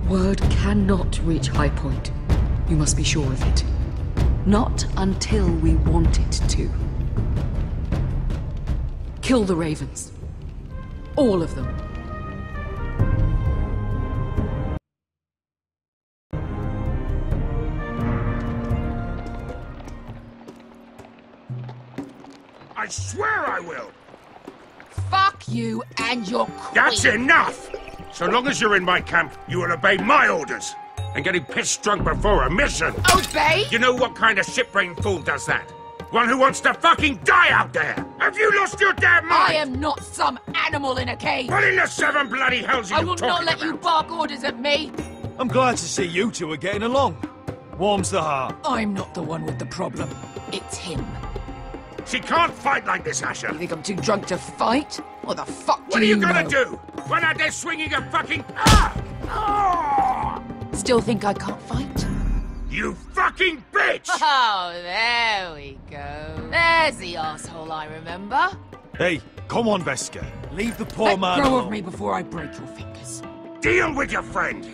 [SPEAKER 2] Word cannot reach High Point. You must be sure of it. Not until we want it to. Kill the Ravens. All of them.
[SPEAKER 16] I swear I will!
[SPEAKER 11] Fuck you and your queen.
[SPEAKER 16] That's enough! So long as you're in my camp, you will obey my orders. And getting pissed drunk before a mission.
[SPEAKER 11] Obey?
[SPEAKER 16] You know what kind of shit-brained fool does that? One who wants to fucking die out there! Have you lost your damn mind?
[SPEAKER 2] I am not some animal in a cage!
[SPEAKER 16] What in the seven bloody hells are
[SPEAKER 2] I
[SPEAKER 16] you
[SPEAKER 2] will
[SPEAKER 16] talking
[SPEAKER 2] not let
[SPEAKER 16] about?
[SPEAKER 2] you bark orders at me!
[SPEAKER 3] I'm glad to see you two are getting along. Warms the heart.
[SPEAKER 2] I'm not the one with the problem. It's him.
[SPEAKER 16] She can't fight like this, Asher!
[SPEAKER 2] You think I'm too drunk to fight? What the fuck
[SPEAKER 16] What are you gonna do? When out there swinging a fucking...
[SPEAKER 2] Still think I can't fight?
[SPEAKER 16] You fucking bitch!
[SPEAKER 11] Oh, there we go. There's the asshole I remember.
[SPEAKER 3] Hey, come on, Veska. Leave the poor
[SPEAKER 2] Let
[SPEAKER 3] man
[SPEAKER 2] go
[SPEAKER 3] alone.
[SPEAKER 2] of me before I break your fingers.
[SPEAKER 16] Deal with your friend!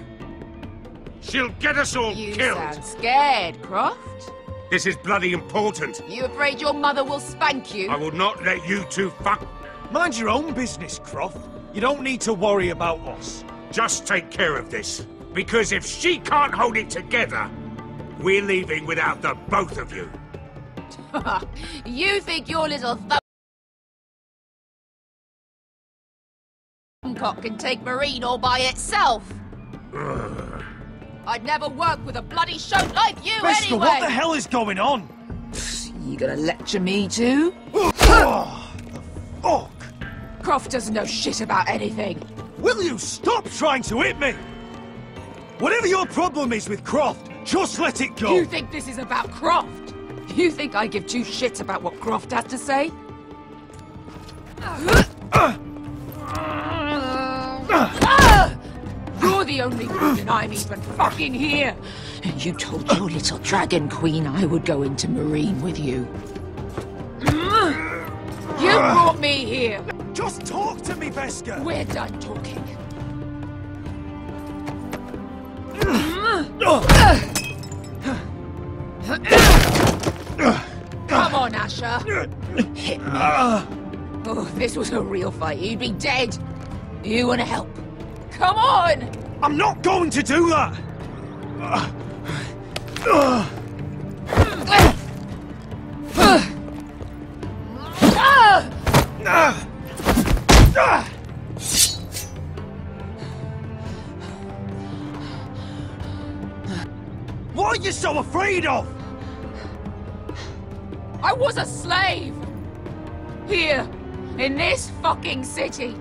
[SPEAKER 16] She'll get us all
[SPEAKER 11] You
[SPEAKER 16] killed!
[SPEAKER 11] sound scared, Croft.
[SPEAKER 16] This is bloody important.
[SPEAKER 11] You afraid your mother will spank you?
[SPEAKER 16] I will not let you two fuck...
[SPEAKER 3] Mind your own business, Croft. You don't need to worry about us.
[SPEAKER 16] Just take care of this. Because if she can't hold it together, we're leaving without the both of you.
[SPEAKER 11] You think your little thumbcock can take Marine all by itself? I'd never work with a bloody shote like you
[SPEAKER 3] Veska,
[SPEAKER 11] anyway!
[SPEAKER 3] what the hell is going on?
[SPEAKER 2] You gonna lecture me too?
[SPEAKER 3] Fuck!
[SPEAKER 2] Croft doesn't know shit about anything.
[SPEAKER 3] Will you stop trying to hit me? Whatever your problem is with Croft, just let it go.
[SPEAKER 2] You think this is about Croft? You think I give two shits about what Croft has to say? You're the only reason I'm even fucking here. And you told your little dragon queen I would go into Marine with you. You brought me here.
[SPEAKER 3] Just talk to me, Veska.
[SPEAKER 2] We're done talking. Come on, Asher. Hit me. Oh, if this was a real fight, you'd be dead. You want to help? Come on!
[SPEAKER 3] I'm not going to do that! What are you so afraid of?
[SPEAKER 2] I was a slave! Here, in this fucking city.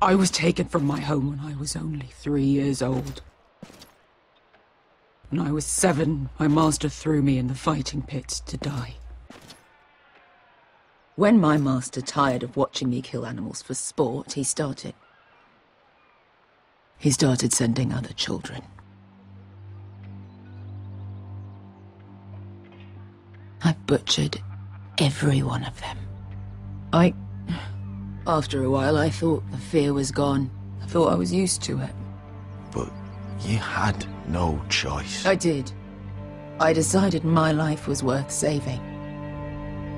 [SPEAKER 2] I was taken from my home when I was only 3 years old. When I was 7, my master threw me in the fighting pits to die. When my master tired of watching me kill animals for sport, he started sending other children. I butchered every one of them. After a while, I thought the fear was gone. I thought I was used to it.
[SPEAKER 4] But you had no choice.
[SPEAKER 2] I did. I decided my life was worth saving.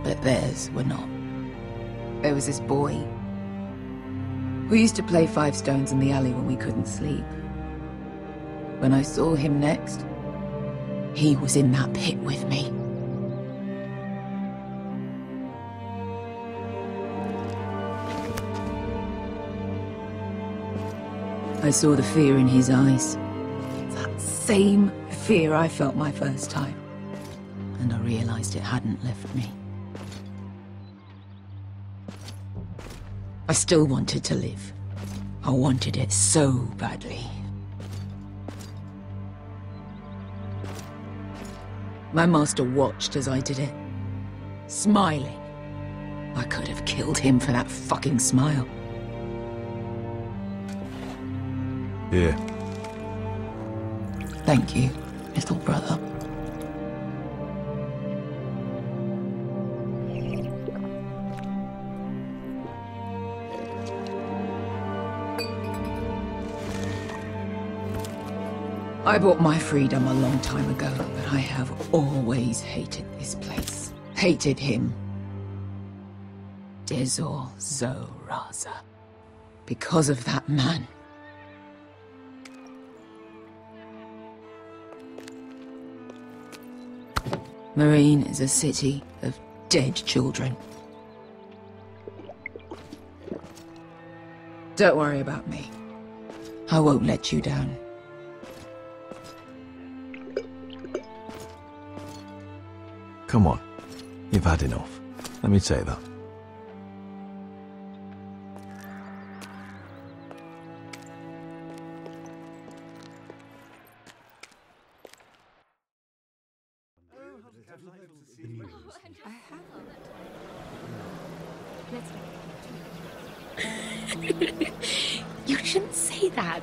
[SPEAKER 2] But theirs were not. There was this boy. We used to play 5 stones in the alley when we couldn't sleep. When I saw him next, he was in that pit with me. I saw the fear in his eyes. That same fear I felt my first time. And I realized it hadn't left me. I still wanted to live. I wanted it so badly. My master watched as I did it, smiling. I could have killed him for that fucking smile.
[SPEAKER 3] Here.
[SPEAKER 2] Thank you, little brother. I bought my freedom a long time ago, but I have always hated this place. Hated him. Dezor Zo Raza. Because of that man. Marine is a city of dead children.
[SPEAKER 11] Don't worry about me. I won't let you down.
[SPEAKER 13] Come on. You've had enough. Let me say that.
[SPEAKER 7] You shouldn't say that.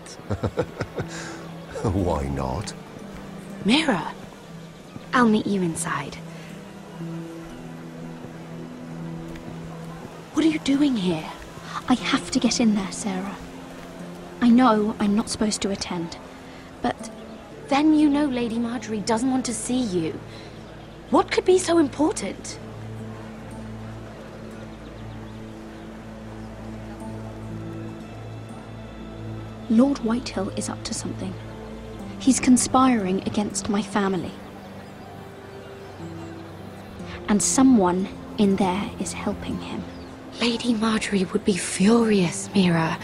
[SPEAKER 22] Why not?
[SPEAKER 7] Mira, I'll meet you inside. What are you doing here? I have to get in there, Sarah. I know I'm not supposed to attend, but then you know Lady Marjorie doesn't want to see you. What could be so important? Lord Whitehill is up to something. He's conspiring against my family. And someone in there is helping him. Lady Marjorie would be furious, Mira.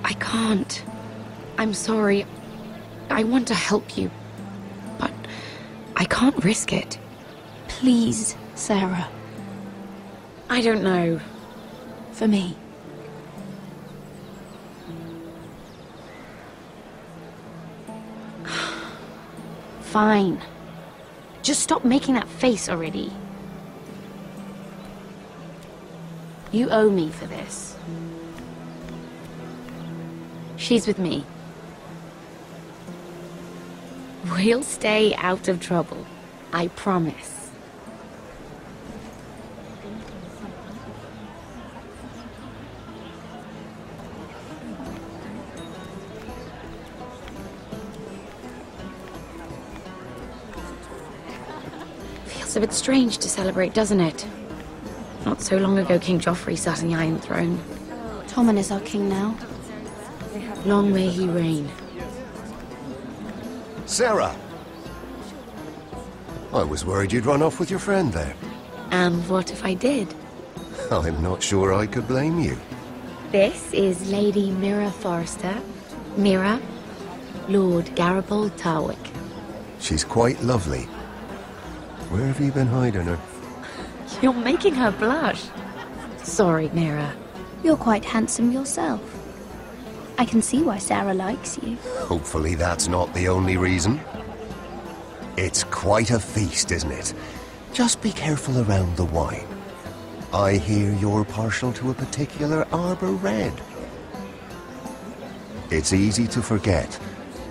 [SPEAKER 7] I can't. I'm sorry. I want to help you, but I can't risk it. Please, Sarah. I don't know. For me. Fine. Just stop making that face already. You owe me for this. She's with me. We'll stay out of trouble. I promise. Feels a bit strange to celebrate, doesn't it? Not so long ago, King Joffrey sat on the Iron Throne. Tommen is our king now. Long may he reign.
[SPEAKER 22] Sarah! I was worried you'd run off with your friend there.
[SPEAKER 7] And what if I did?
[SPEAKER 22] I'm not sure I could blame you.
[SPEAKER 7] This is Lady Mira Forrester. Mira, Lord Garibald Tarwick.
[SPEAKER 22] She's quite lovely. Where have you been hiding her?
[SPEAKER 7] You're making her blush. Sorry, Mira. You're quite handsome yourself. I can see why Sarah likes you.
[SPEAKER 22] Hopefully that's not the only reason. It's quite a feast, isn't it? Just be careful around the wine. I hear you're partial to a particular Arbor Red. It's easy to forget.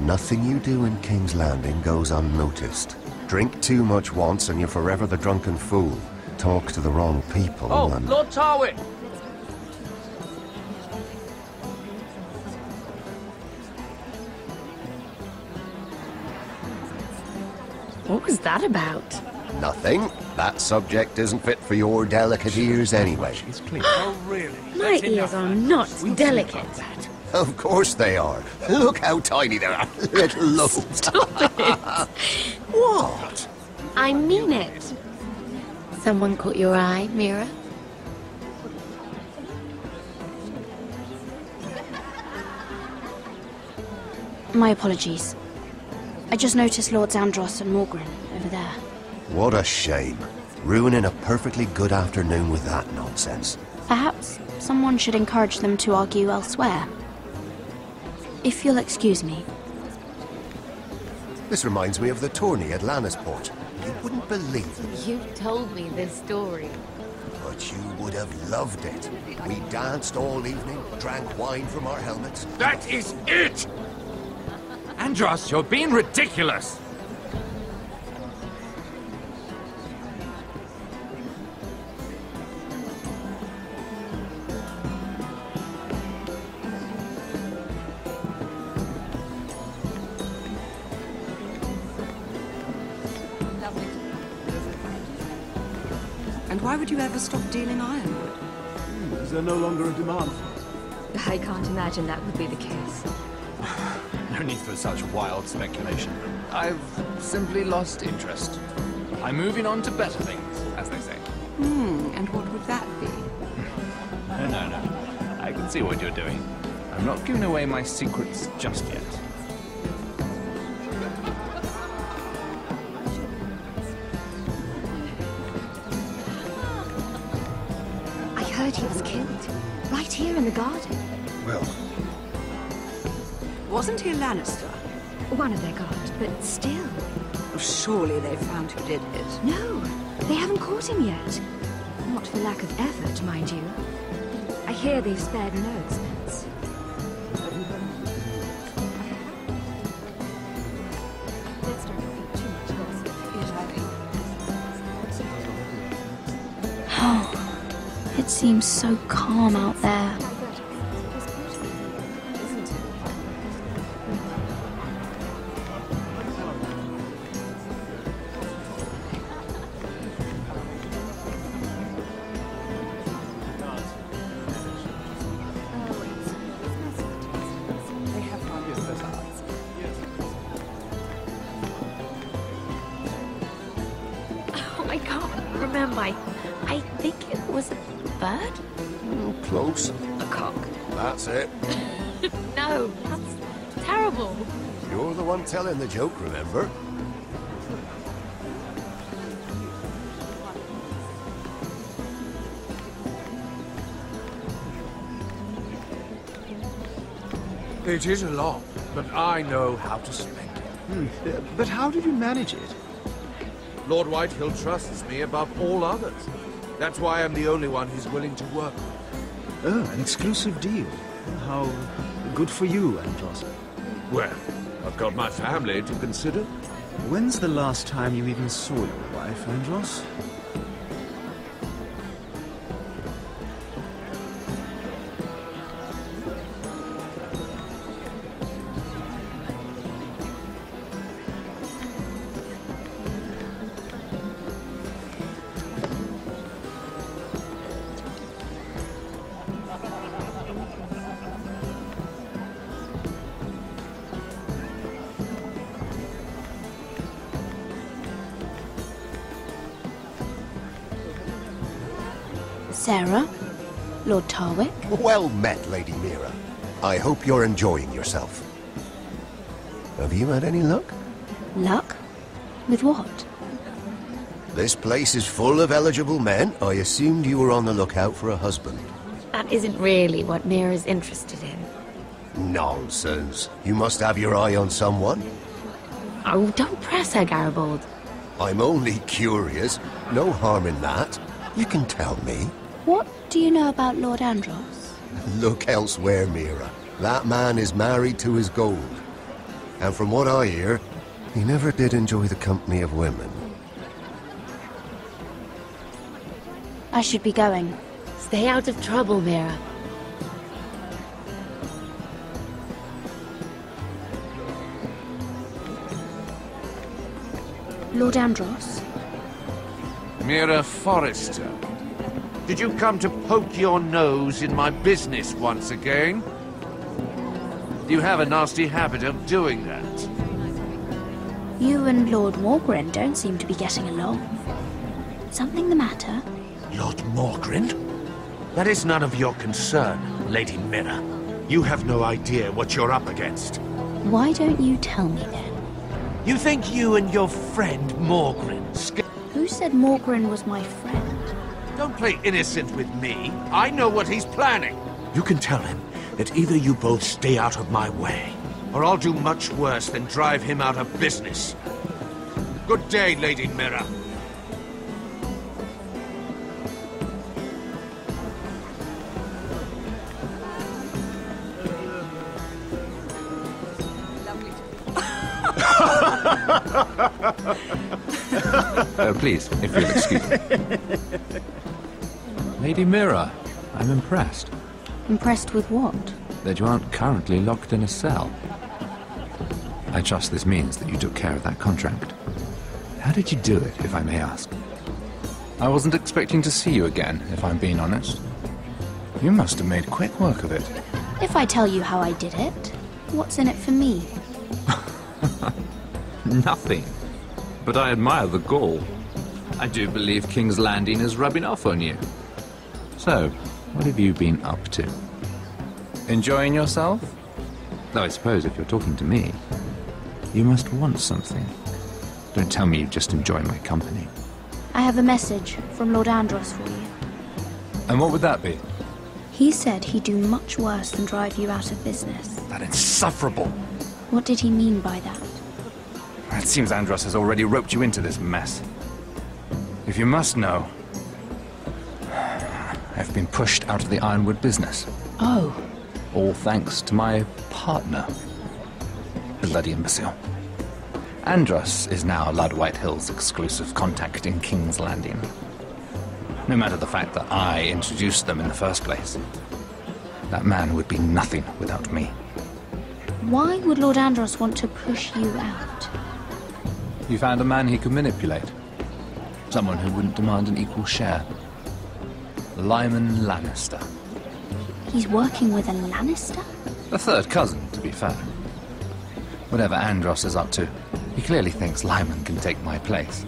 [SPEAKER 22] Nothing you do in King's Landing goes unnoticed. Drink too much once and you're forever the drunken fool. Talk to the wrong people and...
[SPEAKER 20] Lord Tarwick!
[SPEAKER 7] What was that about?
[SPEAKER 22] Nothing. That subject isn't fit for your delicate ears anyway.
[SPEAKER 17] Oh, really?
[SPEAKER 7] My ears are not delicate.
[SPEAKER 22] Of course they are. Look how tiny they are. Little lobes.
[SPEAKER 7] Stop it!
[SPEAKER 22] What?
[SPEAKER 7] I mean it. Someone caught your eye, Mira? My apologies. I just noticed Lords Andros and Morgren over there.
[SPEAKER 22] What a shame. Ruining a perfectly good afternoon with that nonsense.
[SPEAKER 7] Perhaps someone should encourage them to argue elsewhere. If you'll excuse me.
[SPEAKER 22] This reminds me of the tourney at Lannisport. You wouldn't believe it.
[SPEAKER 7] You told me this story.
[SPEAKER 22] But you would have loved it. We danced all evening, drank wine from our helmets.
[SPEAKER 17] That is it! Andros, you're being ridiculous!
[SPEAKER 21] And why would you ever stop dealing ironwood?
[SPEAKER 4] Is there no longer a demand for it?
[SPEAKER 19] I can't imagine that would be the case.
[SPEAKER 14] No need for such wild speculation. I've simply lost interest. I'm moving on to better things, as they say.
[SPEAKER 21] And what would that be?
[SPEAKER 14] No. I can see what you're doing. I'm not giving away my secrets just yet.
[SPEAKER 10] I heard he was killed. Right here in the garden.
[SPEAKER 4] Well...
[SPEAKER 12] Wasn't he a Lannister?
[SPEAKER 10] One of their guard, but still.
[SPEAKER 12] Surely they found who did it.
[SPEAKER 10] No, they haven't caught him yet. Not for lack of effort, mind you. I hear they've spared no expense. Let's don't repeat too much gossip.
[SPEAKER 7] Oh, it seems so calm out there. I can't remember. I think it was a bird?
[SPEAKER 22] Close.
[SPEAKER 7] A cock.
[SPEAKER 22] That's it.
[SPEAKER 7] No, that's terrible.
[SPEAKER 22] You're the one telling the joke, remember?
[SPEAKER 17] It is a lot, but I know how to spend it.
[SPEAKER 1] But how did you manage it?
[SPEAKER 17] Lord Whitehill trusts me above all others. That's why I'm the only one he's willing to work with.
[SPEAKER 1] Oh, an exclusive deal. How good for you, Andros.
[SPEAKER 17] Well, I've got my family to consider.
[SPEAKER 1] When's the last time you even saw your wife, Andros?
[SPEAKER 7] Sarah? Lord Tarwick?
[SPEAKER 22] Well met, Lady Mira. I hope you're enjoying yourself. Have you had any luck?
[SPEAKER 7] Luck? With what?
[SPEAKER 22] This place is full of eligible men. I assumed you were on the lookout for a husband.
[SPEAKER 7] That isn't really what Mira's interested in.
[SPEAKER 22] Nonsense. You must have your eye on someone.
[SPEAKER 7] Oh, don't press her, Garibald.
[SPEAKER 22] I'm only curious. No harm in that. You can tell me.
[SPEAKER 7] What do you know about Lord Andros?
[SPEAKER 22] Look elsewhere, Mira. That man is married to his gold. And from what I hear, he never did enjoy the company of women.
[SPEAKER 7] I should be going. Stay out of trouble, Mira. Lord Andros?
[SPEAKER 17] Mira Forrester. Did you come to poke your nose in my business once again? You have a nasty habit of doing that.
[SPEAKER 7] You and Lord Morgren don't seem to be getting along. Something the matter?
[SPEAKER 17] Lord Morgren? That is none of your concern, Lady Mira. You have no idea what you're up against.
[SPEAKER 7] Why don't you tell me then?
[SPEAKER 17] You think you and your friend Morgren
[SPEAKER 7] Who said Morgren was my friend?
[SPEAKER 17] Don't play innocent with me. I know what he's planning. You can tell him that either you both stay out of my way, or I'll do much worse than drive him out of business. Good day, Lady Mira.
[SPEAKER 14] Please, if you'll excuse me. Lady Mira, I'm impressed.
[SPEAKER 7] Impressed with what?
[SPEAKER 14] That you aren't currently locked in a cell. I trust this means that you took care of that contract. How did you do it, if I may ask? I wasn't expecting to see you again, if I'm being honest. You must have made quick work of it.
[SPEAKER 7] If I tell you how I did it, what's in it for me?
[SPEAKER 14] Nothing. But I admire the gall. I do believe King's Landing is rubbing off on you. So, what have you been up to? Enjoying yourself? Though I suppose if you're talking to me, you must want something. Don't tell me you just enjoy my company.
[SPEAKER 7] I have a message from Lord Andros for you.
[SPEAKER 14] And what would that be?
[SPEAKER 7] He said he'd do much worse than drive you out of business.
[SPEAKER 14] That insufferable!
[SPEAKER 7] What did he mean by that?
[SPEAKER 14] It seems Andros has already roped you into this mess. If you must know, I've been pushed out of the Ironwood business.
[SPEAKER 7] Oh.
[SPEAKER 14] All thanks to my partner. Bloody imbecile. Andros is now Lord Whitehill's exclusive contact in King's Landing. No matter the fact that I introduced them in the first place. That man would be nothing without me.
[SPEAKER 7] Why would Lord Andros want to push you out?
[SPEAKER 14] You found a man he could manipulate. Someone who wouldn't demand an equal share. Lyman Lannister.
[SPEAKER 7] He's working with a Lannister?
[SPEAKER 14] A third cousin, to be fair. Whatever Andros is up to, he clearly thinks Lyman can take my place.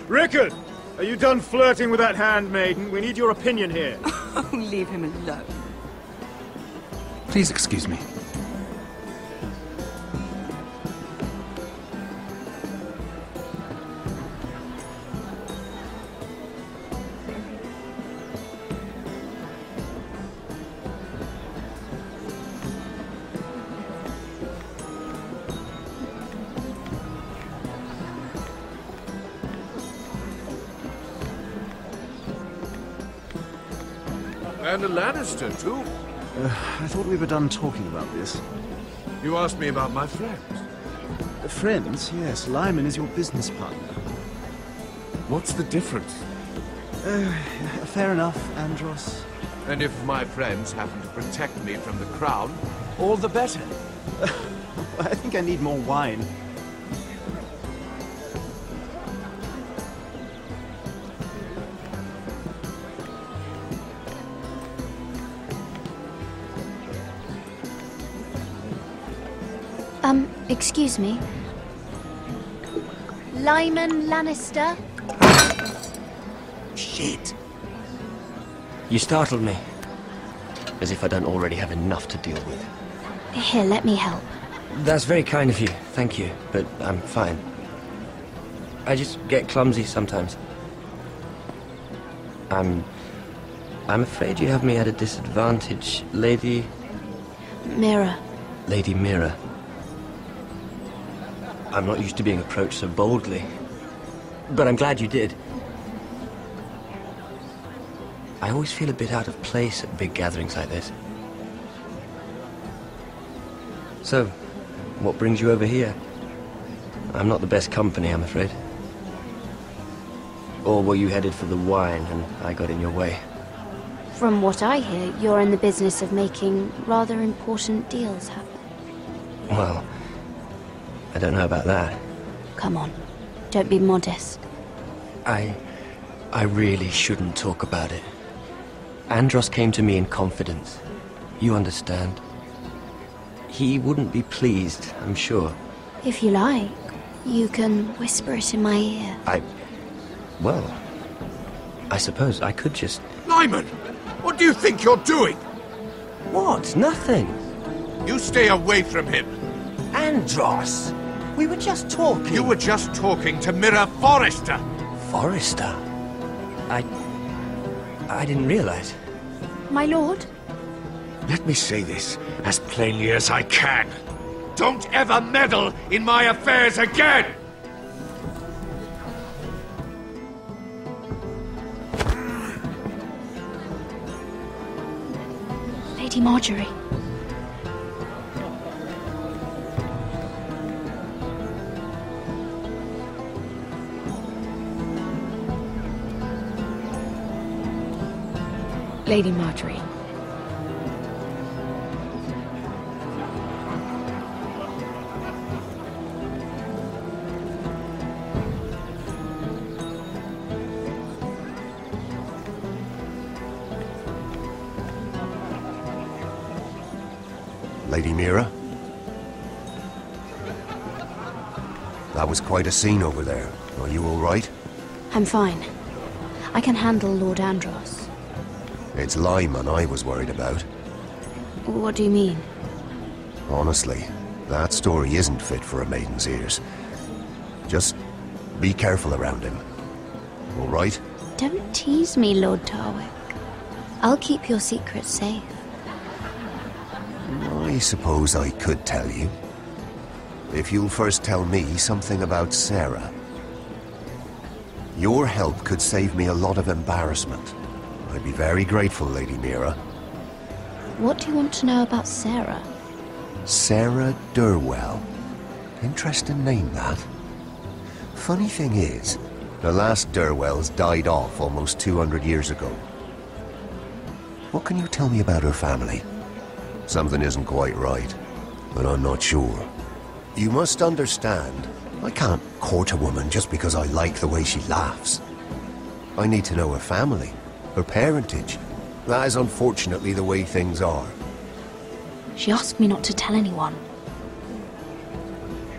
[SPEAKER 5] Rickard! Are you done flirting with that handmaiden? We need your opinion here.
[SPEAKER 12] Oh, leave him alone.
[SPEAKER 14] Please excuse me.
[SPEAKER 17] And a Lannister, too.
[SPEAKER 1] I thought we were done talking about this.
[SPEAKER 17] You asked me about my friends.
[SPEAKER 1] Friends? Yes, Lyman is your business partner.
[SPEAKER 17] What's the difference?
[SPEAKER 1] Fair enough, Andros.
[SPEAKER 17] And if my friends happen to protect me from the crown, all the better.
[SPEAKER 1] I think I need more wine.
[SPEAKER 7] Excuse me. Lyman Lannister?
[SPEAKER 18] Shit. You startled me. As if I don't already have enough to deal with.
[SPEAKER 7] Here, let me help.
[SPEAKER 18] That's very kind of you, thank you, but I'm fine. I just get clumsy sometimes. I'm afraid you have me at a disadvantage, Lady...
[SPEAKER 7] Mira.
[SPEAKER 18] Lady Mira. I'm not used to being approached so boldly. But I'm glad you did. I always feel a bit out of place at big gatherings like this. So, what brings you over here? I'm not the best company, I'm afraid. Or were you headed for the wine and I got in your way?
[SPEAKER 7] From what I hear, you're in the business of making rather important deals happen.
[SPEAKER 18] Well, I don't know about that.
[SPEAKER 7] Come on, don't be modest.
[SPEAKER 18] I really shouldn't talk about it. Andros came to me in confidence. You understand? He wouldn't be pleased, I'm sure.
[SPEAKER 7] If you like, you can whisper it in my ear.
[SPEAKER 18] Well, I suppose I could just...
[SPEAKER 17] Lyman! What do you think you're doing?
[SPEAKER 18] What? Nothing.
[SPEAKER 17] You stay away from him.
[SPEAKER 18] Andros! We were just talking.
[SPEAKER 17] You were just talking to Mira Forrester.
[SPEAKER 18] Forrester? I didn't realize.
[SPEAKER 7] My lord?
[SPEAKER 17] Let me say this as plainly as I can. Don't ever meddle in my affairs again!
[SPEAKER 7] Lady Marjorie.
[SPEAKER 11] Lady Marjorie.
[SPEAKER 22] Lady Mira? That was quite a scene over there. Are you all right?
[SPEAKER 7] I'm fine. I can handle Lord Andros.
[SPEAKER 22] It's Lyman I was worried about.
[SPEAKER 7] What do you mean?
[SPEAKER 22] Honestly, that story isn't fit for a maiden's ears. Just be careful around him. All right?
[SPEAKER 7] Don't tease me, Lord Tarwick. I'll keep your secret safe.
[SPEAKER 22] I suppose I could tell you. If you'll first tell me something about Sarah. Your help could save me a lot of embarrassment. I'd be very grateful, Lady Mira.
[SPEAKER 7] What do you want to know about Sarah?
[SPEAKER 22] Sarah Durwell. Interesting name, that. Funny thing is, the last Durwells died off almost 200 years ago. What can you tell me about her family? Something isn't quite right, but I'm not sure. You must understand, I can't court a woman just because I like the way she laughs. I need to know her family, her parentage. That is unfortunately the way things are.
[SPEAKER 7] She asked me not to tell anyone.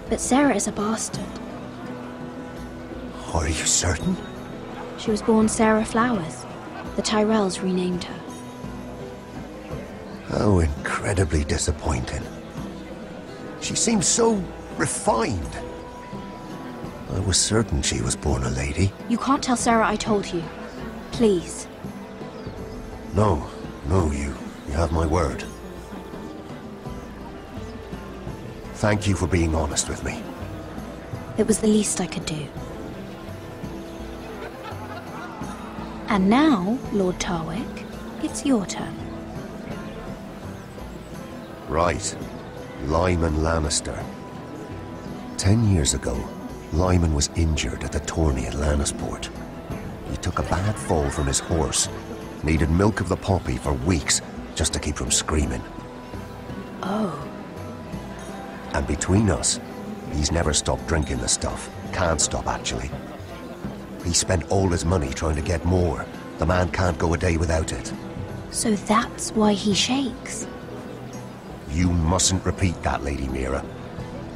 [SPEAKER 7] But Sarah is a bastard.
[SPEAKER 22] Are you certain?
[SPEAKER 7] She was born Sarah Flowers. The Tyrells renamed her.
[SPEAKER 22] How incredibly disappointing. She seems so refined. I was certain she was born a lady.
[SPEAKER 7] You can't tell Sarah I told you. Please.
[SPEAKER 22] No, you have my word. Thank you for being honest with me.
[SPEAKER 7] It was the least I could do. And now, Lord Tarwick, it's your turn.
[SPEAKER 22] Right. Lyman Lannister. 10 years ago, Lyman was injured at the tourney at Lannisport. He took a bad fall from his horse. Needed milk of the poppy for weeks just to keep from screaming.
[SPEAKER 7] Oh.
[SPEAKER 22] And between us, he's never stopped drinking the stuff. Can't stop, actually. He spent all his money trying to get more. The man can't go a day without it.
[SPEAKER 7] So that's why he shakes.
[SPEAKER 22] You mustn't repeat that, Lady Mira.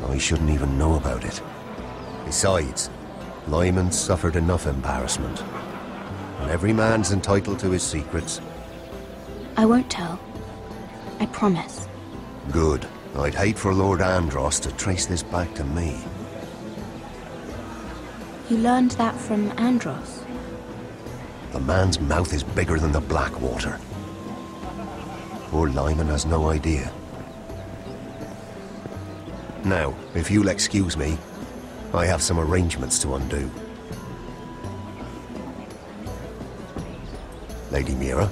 [SPEAKER 22] I shouldn't even know about it. Besides, Lyman suffered enough embarrassment. And every man's entitled to his secrets.
[SPEAKER 7] I won't tell. I promise.
[SPEAKER 22] Good. I'd hate for Lord Andros to trace this back to me.
[SPEAKER 7] You learned that from Andros?
[SPEAKER 22] The man's mouth is bigger than the Blackwater. Poor Lyman has no idea. Now, if you'll excuse me, I have some arrangements to undo. Lady Mira?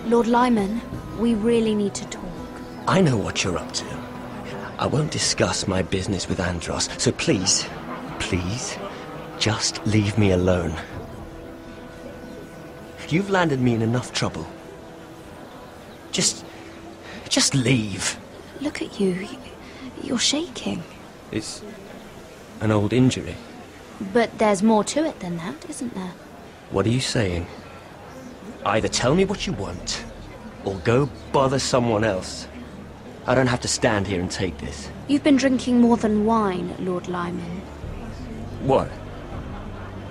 [SPEAKER 7] Lord Lyman, we really need to talk.
[SPEAKER 6] I know what you're up to. I won't discuss my business with Andros, so please, just leave me alone. You've landed me in enough trouble. Just leave.
[SPEAKER 7] Look at you. You're shaking.
[SPEAKER 6] It's an old injury.
[SPEAKER 7] But there's more to it than that, isn't there?
[SPEAKER 6] What are you saying? Either tell me what you want, or go bother someone else. I don't have to stand here and take this.
[SPEAKER 7] You've been drinking more than wine, Lord Lyman.
[SPEAKER 6] What?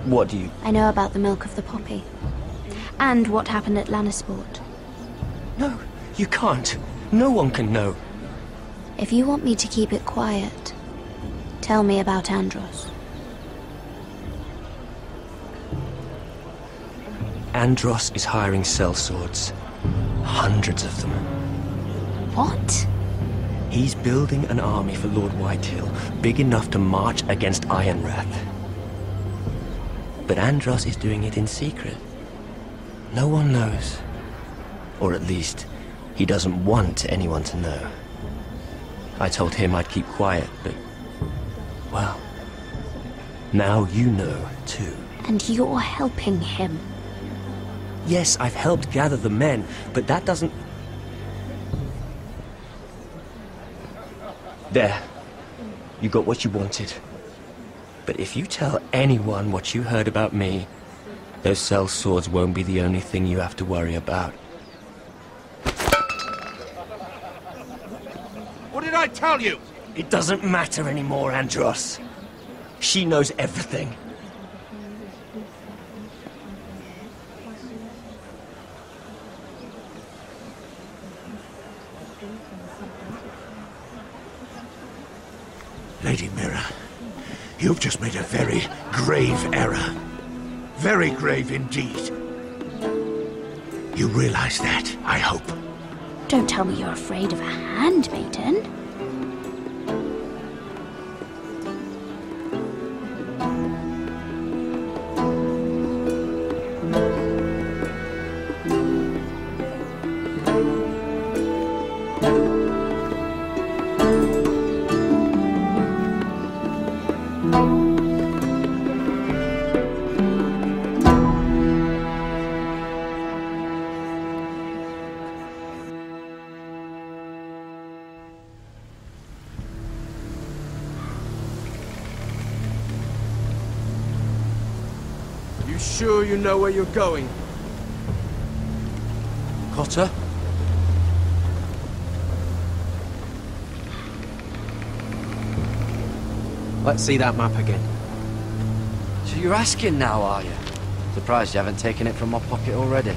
[SPEAKER 6] What do you...
[SPEAKER 7] I know about the milk of the poppy. And what happened at Lannisport.
[SPEAKER 6] No, you can't. No one can know.
[SPEAKER 7] If you want me to keep it quiet, tell me about Andros.
[SPEAKER 6] Andros is hiring sellswords. Hundreds of them.
[SPEAKER 7] What?
[SPEAKER 6] He's building an army for Lord Whitehill, big enough to march against Ironrath. But Andros is doing it in secret. No one knows. Or at least, he doesn't want anyone to know. I told him I'd keep quiet, but... well... now you know, too.
[SPEAKER 7] And you're helping him.
[SPEAKER 6] Yes, I've helped gather the men, but that doesn't...
[SPEAKER 18] There. You got what you wanted. But if you tell anyone what you heard about me, those cell swords won't be the only thing you have to worry about.
[SPEAKER 17] What did I tell you?
[SPEAKER 18] It doesn't matter anymore, Andros. She knows everything.
[SPEAKER 17] Lady Mira, you've just made a very grave error. Very grave indeed. You realize that, I hope.
[SPEAKER 7] Don't tell me you're afraid of a handmaiden.
[SPEAKER 15] Sure you know where you're going?
[SPEAKER 18] Cotter?
[SPEAKER 8] Let's see that map again.
[SPEAKER 9] So you're asking now, are you? Surprised you haven't taken it from my pocket already.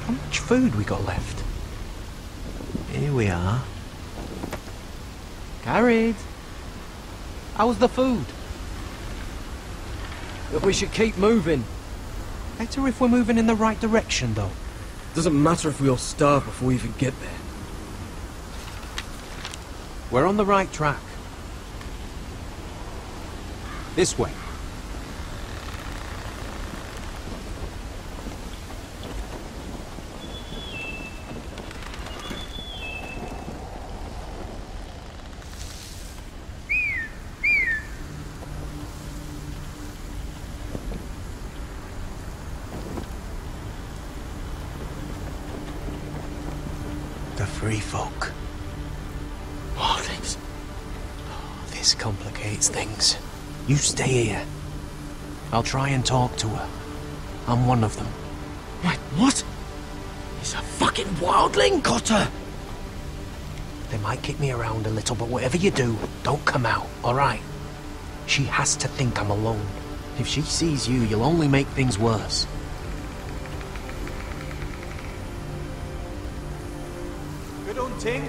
[SPEAKER 8] How much food we got left? Here we are. Carried. How's the food?
[SPEAKER 15] But we should keep moving.
[SPEAKER 8] Better if we're moving in the right direction, though.
[SPEAKER 15] Doesn't matter if we all starve before we even get there.
[SPEAKER 8] We're on the right track. This way. The free folk. Morlings. Oh, this complicates things. You stay here. I'll try and talk to her. I'm one of them.
[SPEAKER 15] Wait, what? He's a fucking wildling, Cotter!
[SPEAKER 8] They might kick me around a little, but whatever you do, don't come out, alright? She has to think I'm alone. If she sees you, you'll only make things worse. Good hunting.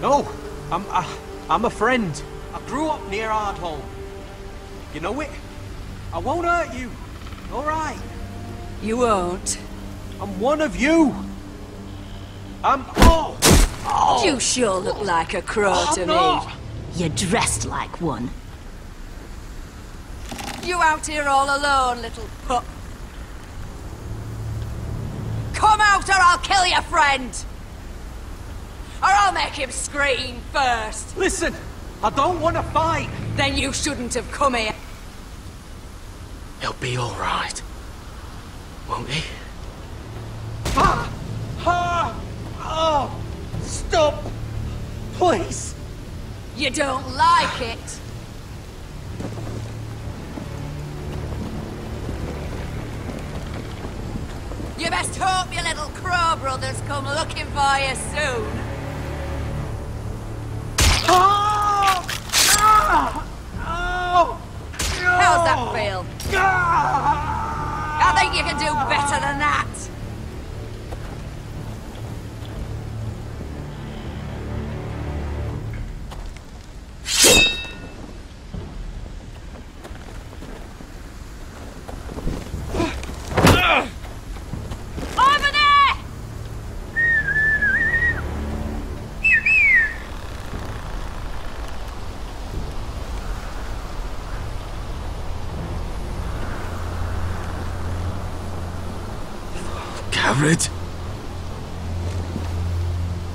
[SPEAKER 8] No, I'm a friend. I grew up near Ardholm. You know it? I won't hurt you. All right.
[SPEAKER 12] You won't.
[SPEAKER 8] I'm one of you. Oh!
[SPEAKER 12] You sure look like a crow to me.
[SPEAKER 10] You're dressed like one.
[SPEAKER 12] You out here all alone, little pup? Come out or I'll kill your friend! Or I'll make him scream first!
[SPEAKER 8] Listen, I don't want to fight!
[SPEAKER 12] Then you shouldn't have come here.
[SPEAKER 18] He'll be all right, won't he?
[SPEAKER 8] Oh! Stop! Please!
[SPEAKER 12] You don't like it? You best hope your little crow brothers come looking for you soon. How's that feel? I think you can do better than that. Over there!
[SPEAKER 15] Garrett?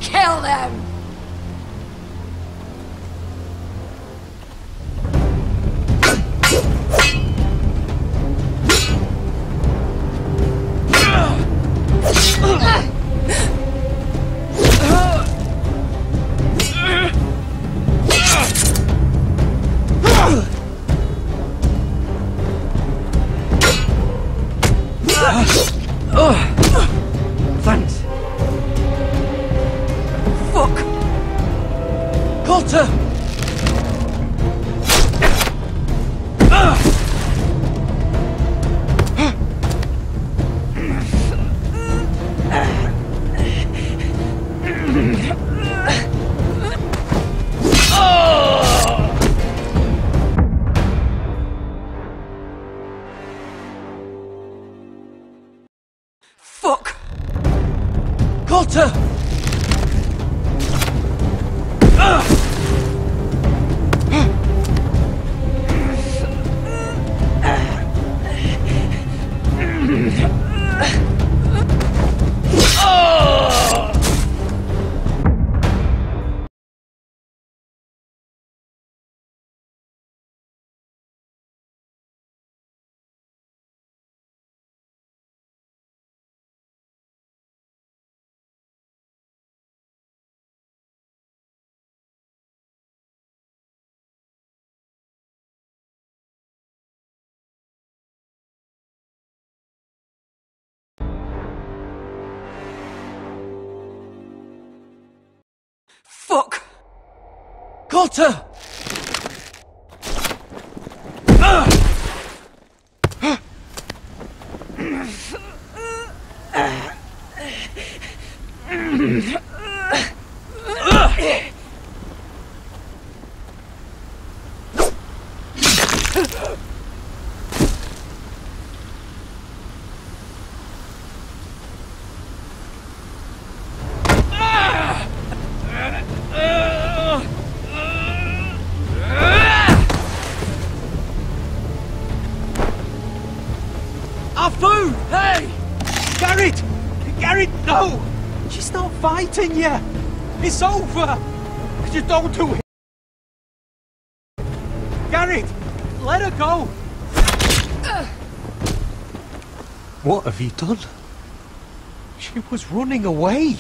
[SPEAKER 12] Kill them!
[SPEAKER 20] Thanks. Fuck! Coulter! Fuck! Coulter! Fuck! Coulter!
[SPEAKER 8] Our food! Hey! Garrett! Garrett, no! She's not fighting yet! It's over! Just don't do it! Garrett! Let her go! What have you done? She was running away!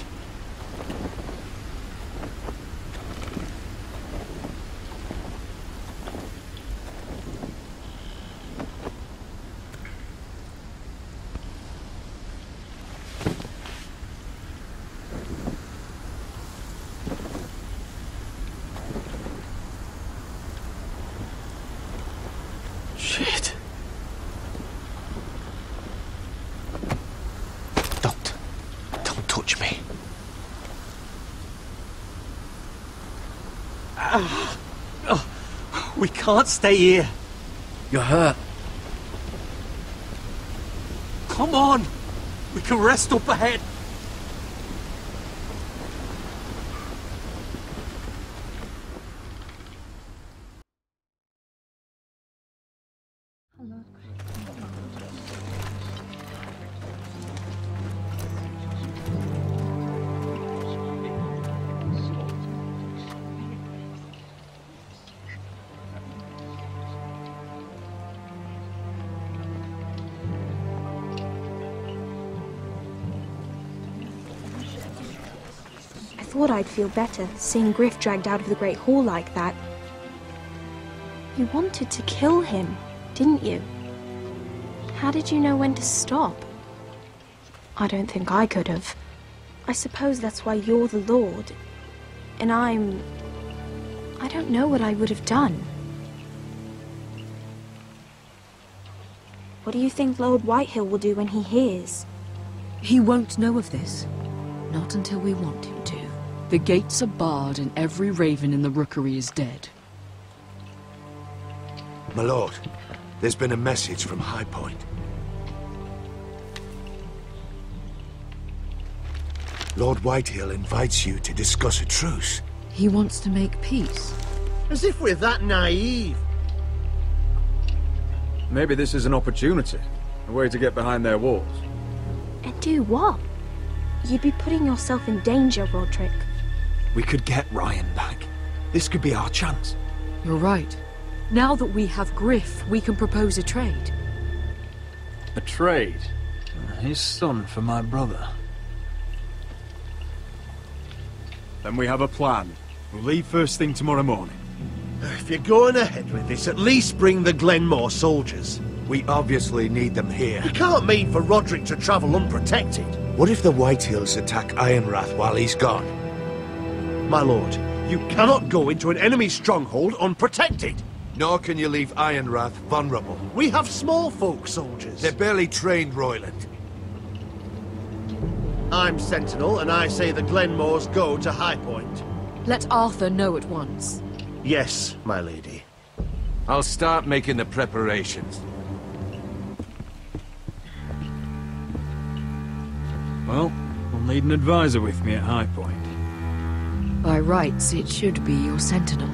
[SPEAKER 1] Shit.
[SPEAKER 8] Don't touch me. We can't stay here.
[SPEAKER 20] You're hurt.
[SPEAKER 8] Come on! We can rest up ahead.
[SPEAKER 10] I thought I'd feel better, seeing Griff dragged out of the Great Hall like that. You wanted to kill him, didn't you? How did you know when to stop? I don't think I could have. I suppose that's why you're the Lord. And I don't know what I would have done. What do you think Lord Whitehill will do when he hears?
[SPEAKER 2] He won't know of this. Not until we want him to. The gates are barred and every raven in the rookery is dead.
[SPEAKER 17] My lord, there's been a message from High Point. Lord Whitehill invites you to discuss a truce.
[SPEAKER 2] He wants to make peace.
[SPEAKER 3] As if we're that naive.
[SPEAKER 5] Maybe this is an opportunity. A way to get behind their walls.
[SPEAKER 10] And do what? You'd be putting yourself in danger, Roderick.
[SPEAKER 1] We could get Ryan back. This could be our chance.
[SPEAKER 2] You're right. Now that we have Griff, we can propose a trade.
[SPEAKER 1] A trade? His son for my brother.
[SPEAKER 5] Then we have a plan. We'll leave first thing tomorrow morning.
[SPEAKER 3] If you're going ahead with this, at least bring the Glenmore soldiers.
[SPEAKER 17] We obviously need them here.
[SPEAKER 3] You can't mean for Roderick to travel unprotected.
[SPEAKER 17] What if the Whitehills attack Ironrath while he's gone?
[SPEAKER 3] My lord, you cannot go into an enemy stronghold unprotected.
[SPEAKER 17] Nor can you leave Ironrath vulnerable.
[SPEAKER 3] We have small folk soldiers.
[SPEAKER 17] They're barely trained, Royland.
[SPEAKER 3] I'm Sentinel, and I say the Glenmores go to High Point.
[SPEAKER 2] Let Arthur know at once.
[SPEAKER 3] Yes, my lady.
[SPEAKER 17] I'll start making the preparations.
[SPEAKER 1] Well, I'll need an advisor with me at High Point.
[SPEAKER 2] By rights, it should be your sentinel.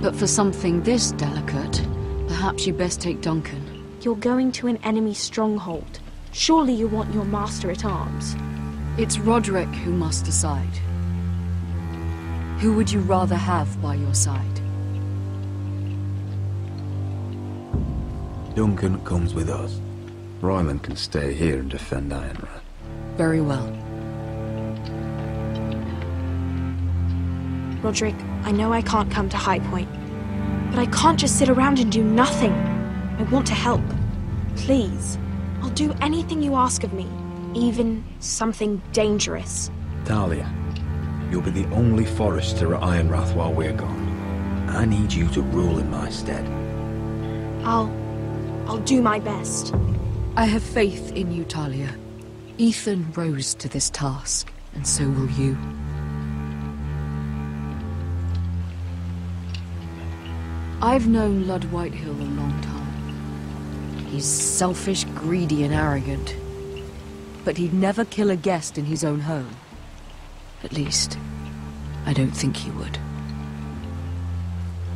[SPEAKER 2] But for something this delicate, perhaps you best take Duncan.
[SPEAKER 10] You're going to an enemy stronghold. Surely you want your master at arms.
[SPEAKER 2] It's Roderick who must decide. Who would you rather have by your side?
[SPEAKER 13] Duncan comes with us. Ryland can stay here and defend Ironrath.
[SPEAKER 2] Very well.
[SPEAKER 10] Roderick, I know I can't come to High Point, but I can't just sit around and do nothing. I want to help. Please. I'll do anything you ask of me, even something dangerous.
[SPEAKER 13] Talia, you'll be the only Forester at Ironrath while we're gone. I need you to rule in my stead.
[SPEAKER 10] I'll do my best.
[SPEAKER 2] I have faith in you, Talia. Ethan rose to this task, and so will you. I've known Lud Whitehill a long time. He's selfish, greedy, and arrogant. But he'd never kill a guest in his own home. At least, I don't think he would.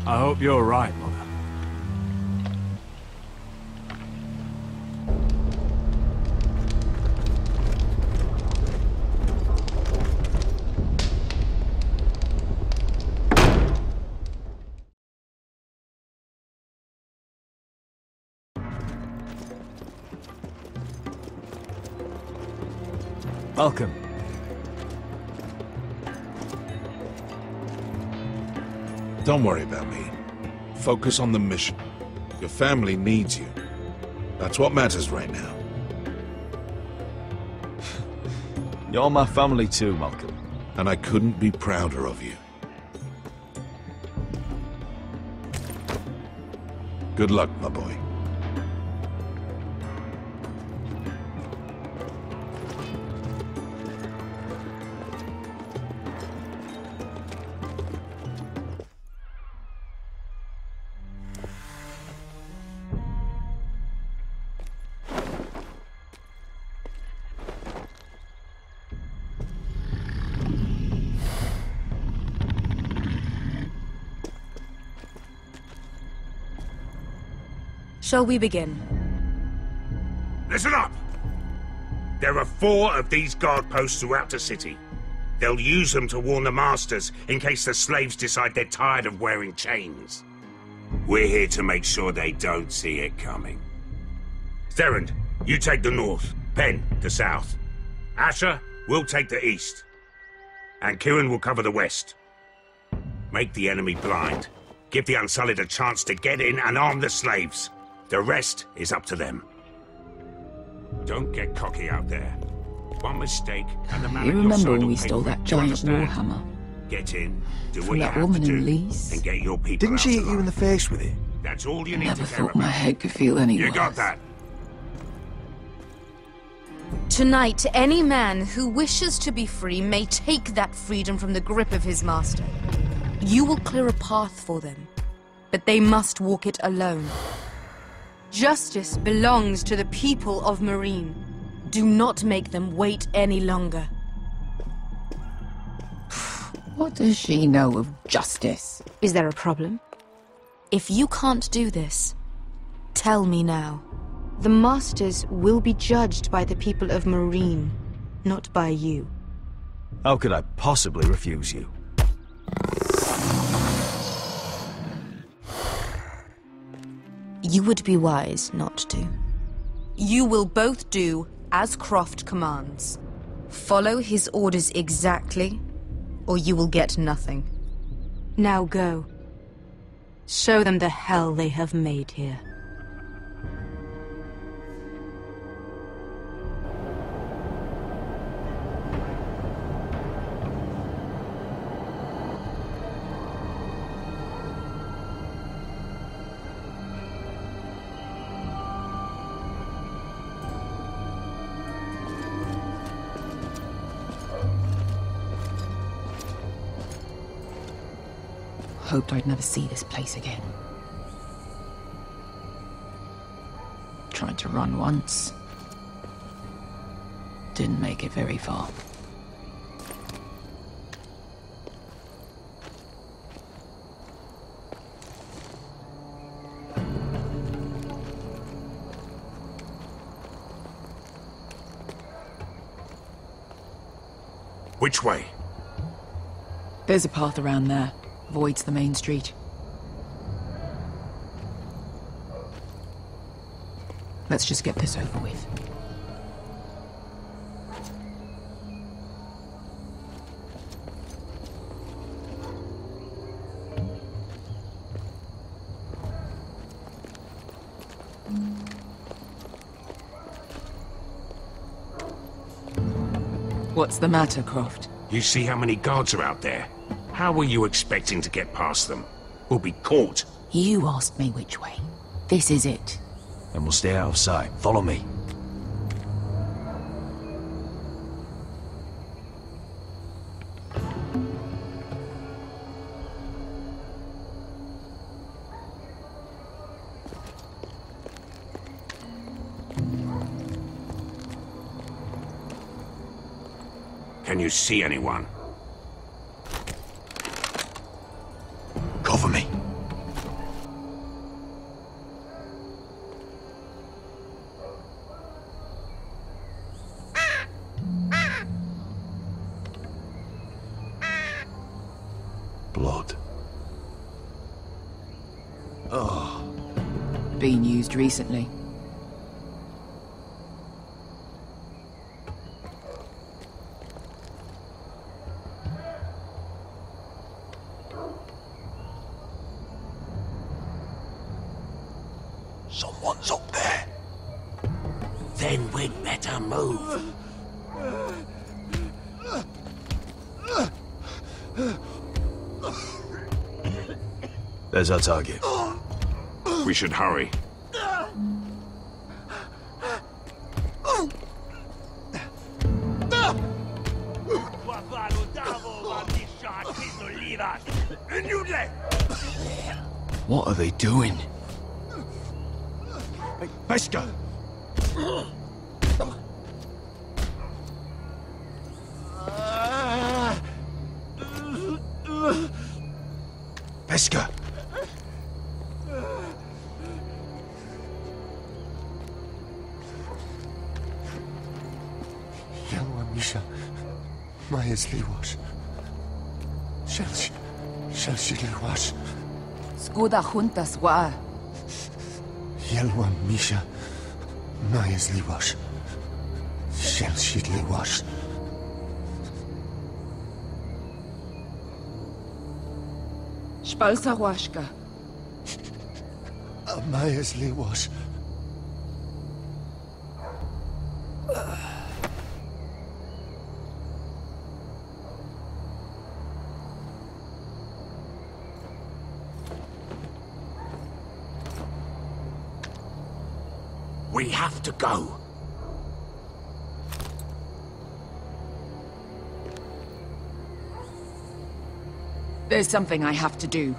[SPEAKER 1] I hope you're right, Mother.
[SPEAKER 20] Welcome.
[SPEAKER 16] Don't worry about me. Focus on the mission. Your family needs you. That's what matters right now.
[SPEAKER 20] You're my family too, Malcolm.
[SPEAKER 16] And I couldn't be prouder of you. Good luck, my boy.
[SPEAKER 11] Shall we begin?
[SPEAKER 23] Listen up! There are 4 of these guard posts throughout the city. They'll use them to warn the masters in case the slaves decide they're tired of wearing chains. We're here to make sure they don't see it coming. Therend, you take the north. Penn, the south. Asher, we'll take the east. And Kieran will cover the west. Make the enemy blind. Give the Unsullied a chance to get in and arm the slaves. The rest is up to them. Don't get cocky out there. One mistake and the man
[SPEAKER 24] You
[SPEAKER 23] at your
[SPEAKER 24] remember
[SPEAKER 23] side
[SPEAKER 24] when
[SPEAKER 23] will
[SPEAKER 24] we
[SPEAKER 23] pay
[SPEAKER 24] stole
[SPEAKER 23] for
[SPEAKER 24] that
[SPEAKER 23] it.
[SPEAKER 24] giant
[SPEAKER 23] Do you understand?
[SPEAKER 24] warhammer?
[SPEAKER 23] Get in, do
[SPEAKER 24] From
[SPEAKER 23] what you
[SPEAKER 24] that
[SPEAKER 23] have
[SPEAKER 24] woman
[SPEAKER 23] to
[SPEAKER 24] in
[SPEAKER 23] do,
[SPEAKER 24] Leeds?
[SPEAKER 23] and get your people
[SPEAKER 4] Didn't she
[SPEAKER 23] out
[SPEAKER 4] hit you in the face with it?
[SPEAKER 23] That's all you need
[SPEAKER 24] Never
[SPEAKER 23] to care
[SPEAKER 24] thought my
[SPEAKER 23] about.
[SPEAKER 24] head could feel any
[SPEAKER 23] You
[SPEAKER 24] worse.
[SPEAKER 23] got that?
[SPEAKER 11] Tonight, any man who wishes to be free may take that freedom from the grip of his master. You will clear a path for them, but they must walk it alone. Justice belongs to the people of Meereen. Do not make them wait any longer.
[SPEAKER 24] What does she know of justice?
[SPEAKER 11] Is there a problem? If you can't do this, tell me now. The Masters will be judged by the people of Meereen, not by you.
[SPEAKER 8] How could I possibly refuse you?
[SPEAKER 11] You would be wise not to. You will both do as Croft commands. Follow his orders exactly, or you will get nothing. Now go. Show them the hell they have made here.
[SPEAKER 24] hoped I'd never see this place again. Tried to run once. Didn't make it very far.
[SPEAKER 17] Which way?
[SPEAKER 24] There's a path around there. Avoids the main street. Let's just get this over with. What's the matter, Croft?
[SPEAKER 23] You see how many guards are out there? How were you expecting to get past them? We'll be caught.
[SPEAKER 24] You asked me which way. This is it.
[SPEAKER 13] Then we'll stay out of sight. Follow me.
[SPEAKER 23] Can you see anyone?
[SPEAKER 13] Cover me. Blood. Oh.
[SPEAKER 24] Been used recently.
[SPEAKER 17] Someone's up there. Then we'd better move.
[SPEAKER 13] There's our target.
[SPEAKER 23] We should hurry.
[SPEAKER 13] What are they doing?
[SPEAKER 4] Beskha!
[SPEAKER 13] Beskha!
[SPEAKER 14] Yelwa Misha, Maya's Liwash. Shall she Liwash?
[SPEAKER 24] Skuda juntas wa.
[SPEAKER 14] Yelwa Misha, Maya's Liwash. Shall she Liwash?
[SPEAKER 24] Spalsa washka.
[SPEAKER 14] Maya's Liwash.
[SPEAKER 17] We have to go.
[SPEAKER 24] There's something I have to do.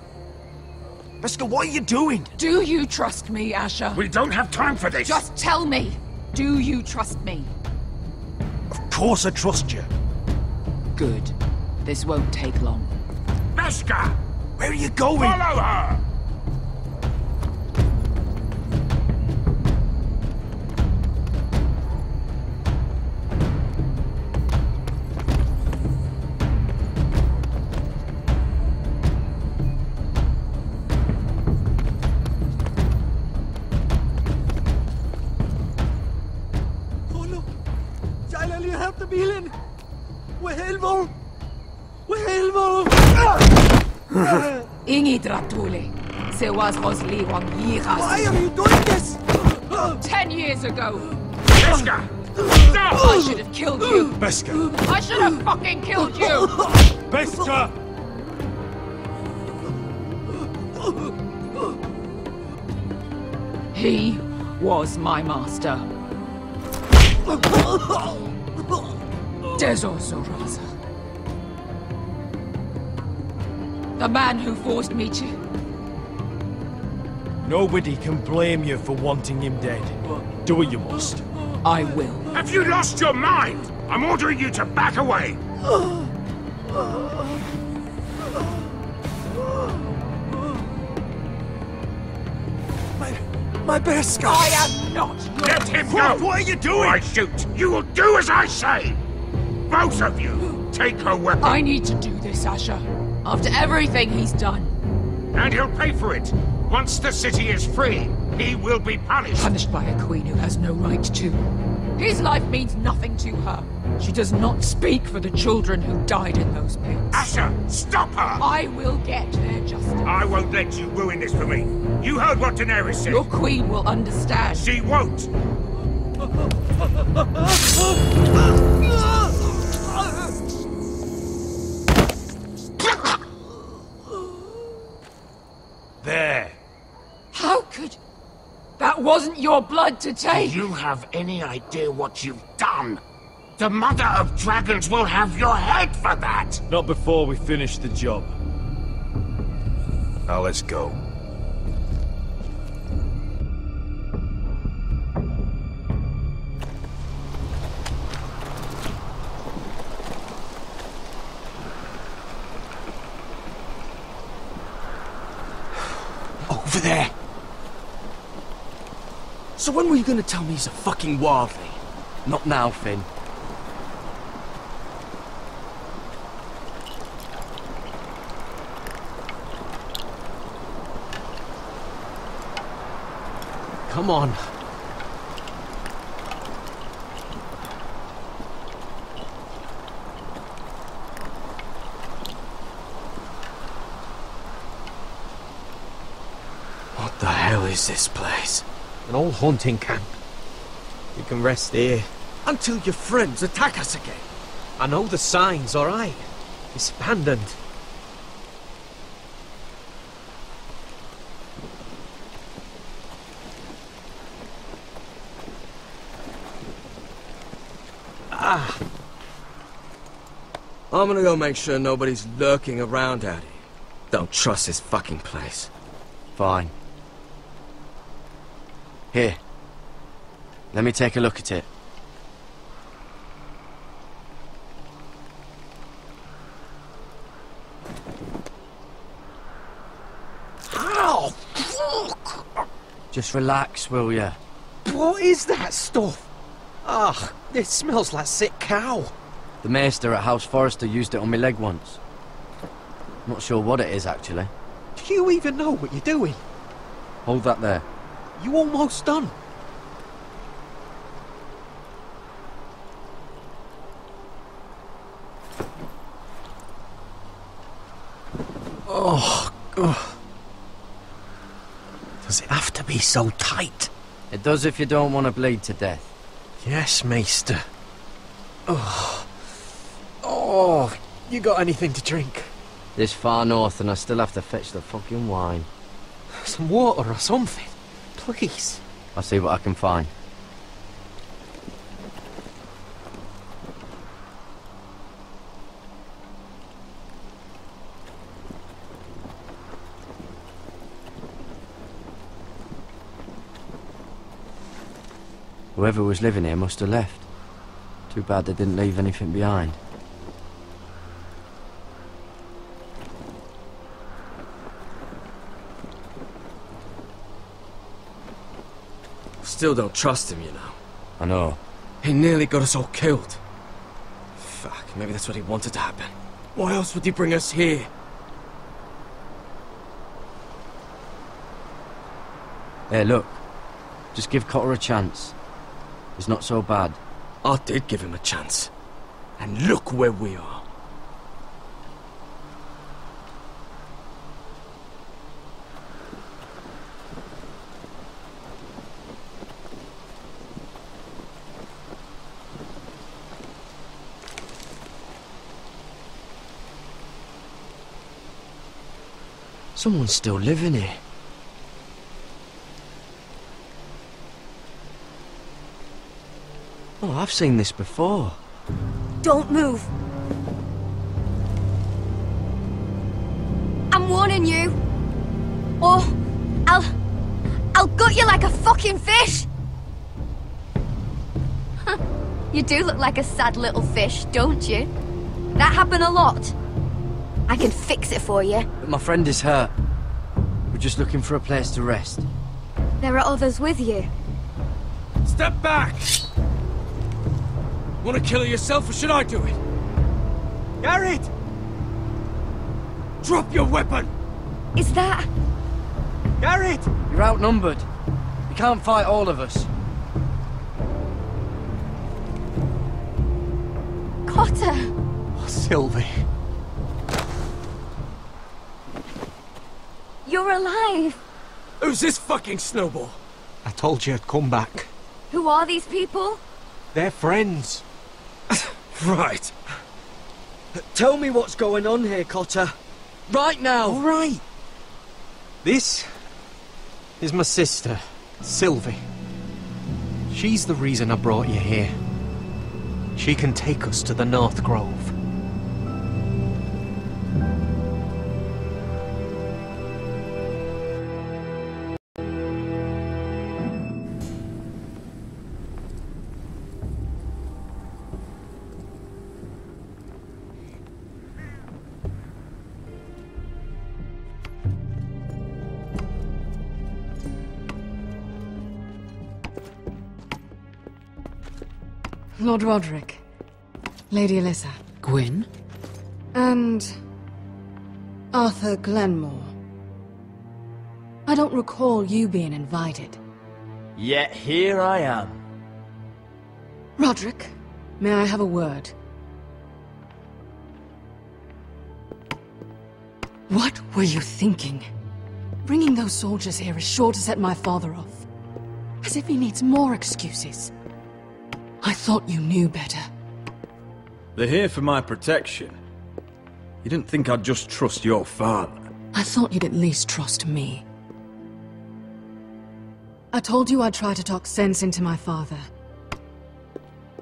[SPEAKER 8] Beskha, what are you doing?
[SPEAKER 24] Do you trust me, Asher?
[SPEAKER 23] We don't have time for this!
[SPEAKER 24] Just tell me! Do you trust me?
[SPEAKER 8] Of course I trust you.
[SPEAKER 24] Good. This won't take long.
[SPEAKER 23] Beskha!
[SPEAKER 8] Where are you going?
[SPEAKER 23] Follow her!
[SPEAKER 24] Ingi Dratule. Se was Rosli Wang Yiras.
[SPEAKER 15] Why are you doing this?
[SPEAKER 24] 10 years ago.
[SPEAKER 23] Beskha! Stop!
[SPEAKER 24] I should have killed you.
[SPEAKER 13] Beskha!
[SPEAKER 24] I should have fucking killed you.
[SPEAKER 13] Beskha!
[SPEAKER 24] He was my master. Dezo Zoraza.
[SPEAKER 2] The man who forced me to.
[SPEAKER 15] Nobody can blame you for wanting him dead. Do what you must.
[SPEAKER 2] I will.
[SPEAKER 23] Have you lost your mind? I'm ordering you to back away!
[SPEAKER 15] My best guy!
[SPEAKER 23] I am not! Let him go!
[SPEAKER 15] What are you doing?
[SPEAKER 23] Or I shoot! You will do as I say! Both of you, take her weapon.
[SPEAKER 2] I need to do this, Asher. After everything he's done.
[SPEAKER 23] And he'll pay for it. Once the city is free, he will be punished.
[SPEAKER 2] Punished by a queen who has no right to. His life means nothing to her. She does not speak for the children who died in those pits.
[SPEAKER 23] Asher, stop her!
[SPEAKER 2] I will get their justice.
[SPEAKER 23] I won't let you ruin this for me. You heard what Daenerys said.
[SPEAKER 2] Your queen will understand.
[SPEAKER 23] She won't. There.
[SPEAKER 2] How could... That wasn't your blood to take!
[SPEAKER 23] Do you have any idea what you've done? The Mother of Dragons will have your head for that!
[SPEAKER 15] Not before we finish the job.
[SPEAKER 16] Now let's go.
[SPEAKER 8] Over there! So when were you gonna tell me he's a fucking wildling?
[SPEAKER 9] Not now, Finn.
[SPEAKER 8] Come on. What the hell is this place? An old hunting camp. You can rest here until your friends attack us again. I know the signs, alright? It's abandoned. I'm gonna go make sure nobody's lurking around out here. Don't trust this fucking place.
[SPEAKER 9] Fine. Here. Let me take a look at it.
[SPEAKER 8] Ow! Fuck!
[SPEAKER 9] Just relax, will ya?
[SPEAKER 8] What is that stuff? Ugh, it smells like sick cow.
[SPEAKER 9] The maester at House Forrester used it on my leg once. Not sure what it is, actually.
[SPEAKER 8] Do you even know what you're doing?
[SPEAKER 9] Hold that there.
[SPEAKER 8] You almost done. Oh, God. Does it have to be so tight?
[SPEAKER 9] It does if you don't want to bleed to death.
[SPEAKER 8] Yes, Maester. Oh, you got anything to drink?
[SPEAKER 9] This far north and I still have to fetch the fucking wine.
[SPEAKER 8] Some water or something, please.
[SPEAKER 9] I'll see what I can find. Whoever was living here must have left. Too bad they didn't leave anything behind.
[SPEAKER 8] Still don't trust him, you know.
[SPEAKER 9] I know.
[SPEAKER 8] He nearly got us all killed. Fuck, maybe that's what he wanted to happen. Why else would he bring us here?
[SPEAKER 9] Hey, look. Just give Cotter a chance. It's not so bad.
[SPEAKER 8] I did give him a chance. And look where we are.
[SPEAKER 9] Someone's still living here. Oh, I've seen this before.
[SPEAKER 10] Don't move.
[SPEAKER 7] warning you. Or I'll gut you like a fucking fish. You do look like a sad little fish, don't you? That happen a lot. I can fix it for you.
[SPEAKER 9] But my friend is hurt. We're just looking for a place to rest.
[SPEAKER 7] There are others with you.
[SPEAKER 15] Step back! Want to kill her yourself, or should I do it? Garrett! Drop your weapon!
[SPEAKER 7] Is that...
[SPEAKER 15] Garrett!
[SPEAKER 9] You're outnumbered. You can't fight all of us.
[SPEAKER 7] Cotter!
[SPEAKER 8] Oh, Sylvie.
[SPEAKER 7] You're alive!
[SPEAKER 15] Who's this fucking snowball?
[SPEAKER 8] I told you I'd come back.
[SPEAKER 7] Who are these people?
[SPEAKER 8] They're friends.
[SPEAKER 15] Right.
[SPEAKER 9] Tell me what's going on here, Cotter. Right now!
[SPEAKER 8] All right. This is my sister, Sylvie. She's the reason I brought you here. She can take us to the North Grove.
[SPEAKER 24] Lord Roderick, Lady Alyssa. Gwyn? And... Arthur Glenmore. I don't recall you being invited.
[SPEAKER 20] Yet here I am.
[SPEAKER 24] Roderick, may I have a word? What were you thinking? Bringing those soldiers here is sure to set my father off. As if he needs more excuses. I thought you knew better.
[SPEAKER 1] They're here for my protection. You didn't think I'd just trust your father?
[SPEAKER 24] I thought you'd at least trust me. I told you I'd try to talk sense into my father.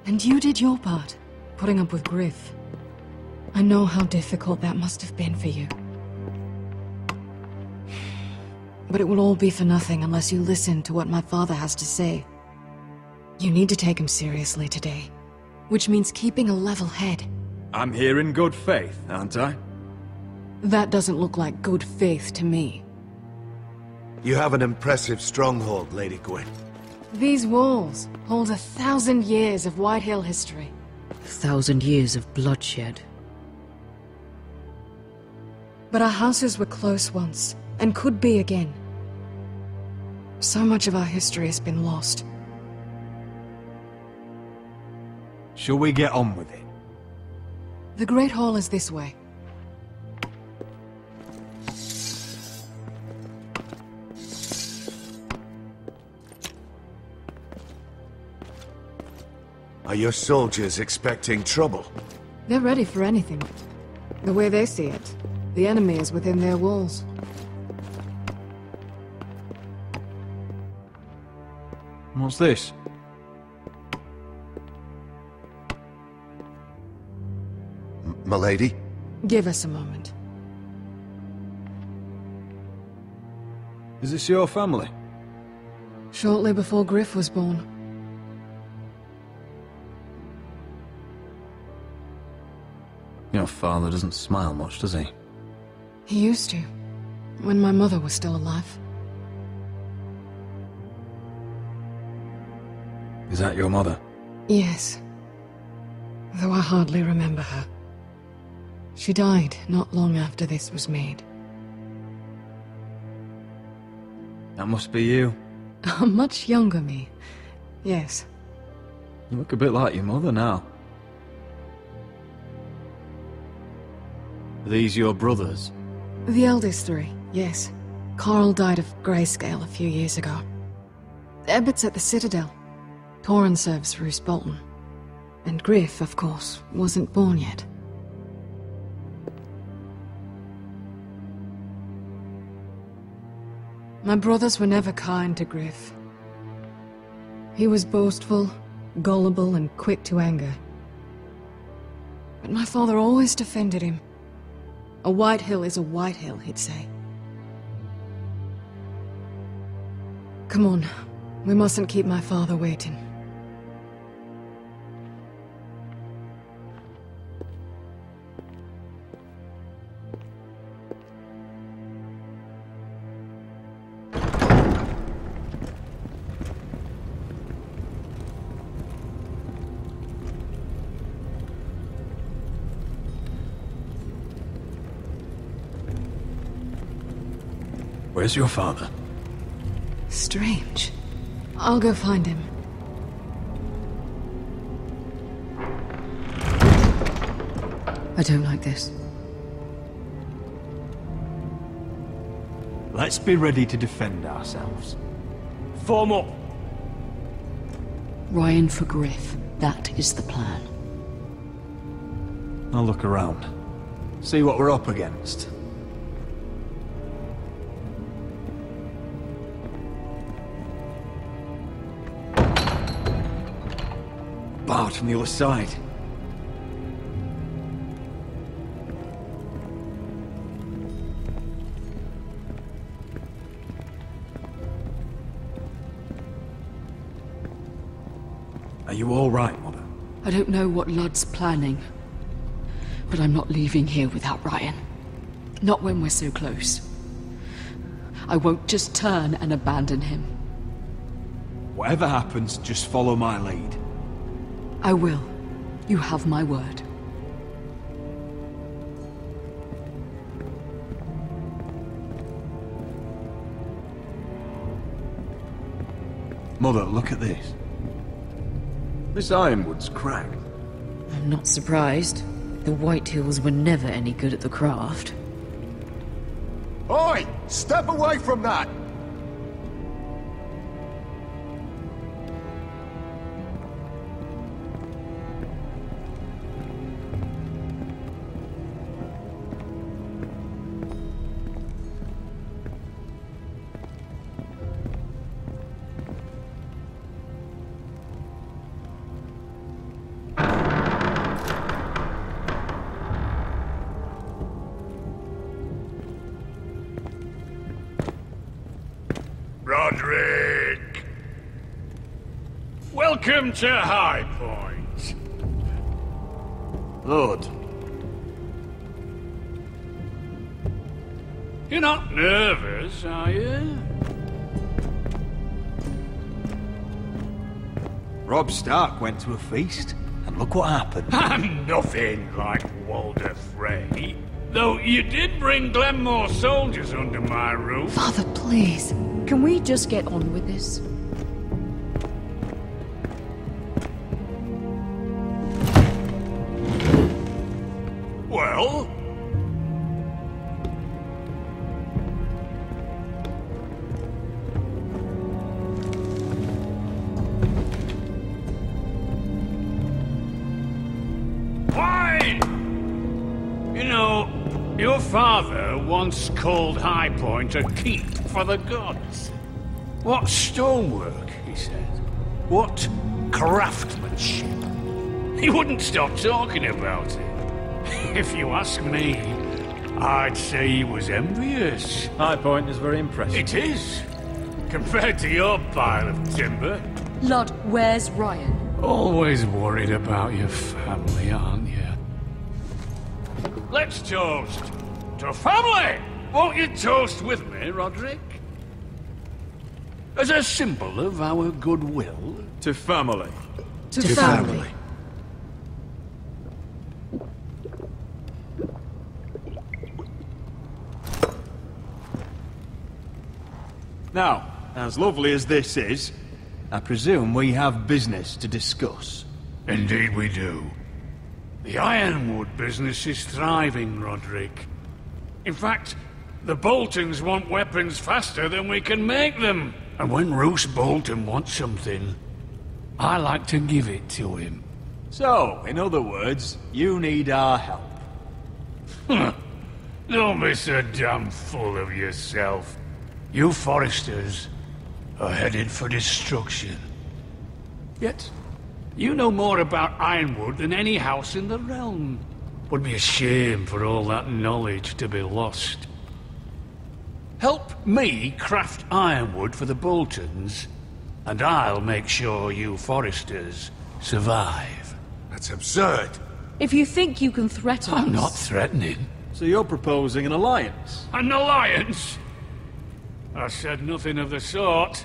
[SPEAKER 24] And you did your part, putting up with Griff. I know how difficult that must have been for you. But it will all be for nothing unless you listen to what my father has to say. You need to take him seriously today, which means keeping a level head.
[SPEAKER 1] I'm here in good faith, aren't I?
[SPEAKER 24] That doesn't look like good faith to me.
[SPEAKER 3] You have an impressive stronghold, Lady Gwyn.
[SPEAKER 24] These walls hold 1,000 years of Whitehill history.
[SPEAKER 6] 1,000 years of bloodshed.
[SPEAKER 24] But our houses were close once, and could be again. So much of our history has been lost.
[SPEAKER 1] Shall we get on with it?
[SPEAKER 24] The Great Hall is this way.
[SPEAKER 3] Are your soldiers expecting trouble?
[SPEAKER 24] They're ready for anything. The way they see it, the enemy is within their walls.
[SPEAKER 1] What's this?
[SPEAKER 3] Milady?
[SPEAKER 24] Give us a moment.
[SPEAKER 1] Is this your family?
[SPEAKER 24] Shortly before Griff was born.
[SPEAKER 1] Your father doesn't smile much, does he?
[SPEAKER 24] He used to, when my mother was still alive.
[SPEAKER 1] Is that your mother?
[SPEAKER 24] Yes. Though I hardly remember her. She died not long after this was made.
[SPEAKER 1] That must be you.
[SPEAKER 24] A much younger me. Yes.
[SPEAKER 1] You look a bit like your mother now. Are these your brothers?
[SPEAKER 24] The eldest three, yes. Carl died of grayscale a few years ago. Ebbett's at the Citadel. Torrhen serves Roose Bolton. And Griff, of course, wasn't born yet. My brothers were never kind to Griff. He was boastful, gullible, and quick to anger. But my father always defended him. A Whitehill is a Whitehill, he'd say. Come on. We mustn't keep my father waiting.
[SPEAKER 1] Where's your father?
[SPEAKER 24] Strange. I'll go find him. I don't like this.
[SPEAKER 15] Let's be ready to defend ourselves. Form up!
[SPEAKER 2] Ryan for Griff. That is the plan.
[SPEAKER 13] I'll look around. See what we're up against.
[SPEAKER 1] Barred from the other side. Are you all right, Mother?
[SPEAKER 2] I don't know what Ludd's planning, but I'm not leaving here without Ryan. Not when we're so close. I won't just turn and abandon him.
[SPEAKER 13] Whatever happens, just follow my lead.
[SPEAKER 2] I will. You have my word.
[SPEAKER 13] Mother, look at this.
[SPEAKER 1] This ironwood's cracked.
[SPEAKER 6] I'm not surprised. The Whitehills were never any good at the craft.
[SPEAKER 3] Oi! Step away from that!
[SPEAKER 23] Roderick! Welcome to High Point.
[SPEAKER 1] Lord.
[SPEAKER 23] You're not nervous, are you?
[SPEAKER 13] Robb Stark went to a feast, and look what happened.
[SPEAKER 23] I'm nothing like Walder Frey. Though you did bring Glenmore soldiers under my roof.
[SPEAKER 2] Father, please. Can we just get on with this?
[SPEAKER 23] Well? Why? You know, your father once called High Point a keep for the gods. What stonework, he said. What craftsmanship. He wouldn't stop talking about it. If you ask me, I'd say he was envious.
[SPEAKER 1] High Point is very impressive.
[SPEAKER 23] It is. Compared to your pile of timber.
[SPEAKER 2] Ludd, where's Ryan?
[SPEAKER 23] Always worried about your family, aren't you? Let's toast to family! Won't you toast with me, Roderick? As a symbol of our goodwill.
[SPEAKER 1] To family.
[SPEAKER 24] To family.
[SPEAKER 13] Now, as lovely as this is, I presume we have business to discuss.
[SPEAKER 23] Indeed we do. The ironwood business is thriving, Roderick. In fact, the Boltons want weapons faster than we can make them. And when Roose Bolton wants something, I like to give it to him.
[SPEAKER 13] So, in other words, you need our help.
[SPEAKER 23] Don't be so damn full of yourself. You Forresters are headed for destruction. Yet, you know more about Ironwood than any house in the realm. Would be a shame for all that knowledge to be lost. Help
[SPEAKER 18] Me craft ironwood for the Boltons, and I'll make sure you Forresters survive.
[SPEAKER 17] That's absurd.
[SPEAKER 2] If you think you can threaten us...
[SPEAKER 18] I'm not threatening.
[SPEAKER 1] So you're proposing an alliance?
[SPEAKER 18] An alliance? I said nothing of the sort.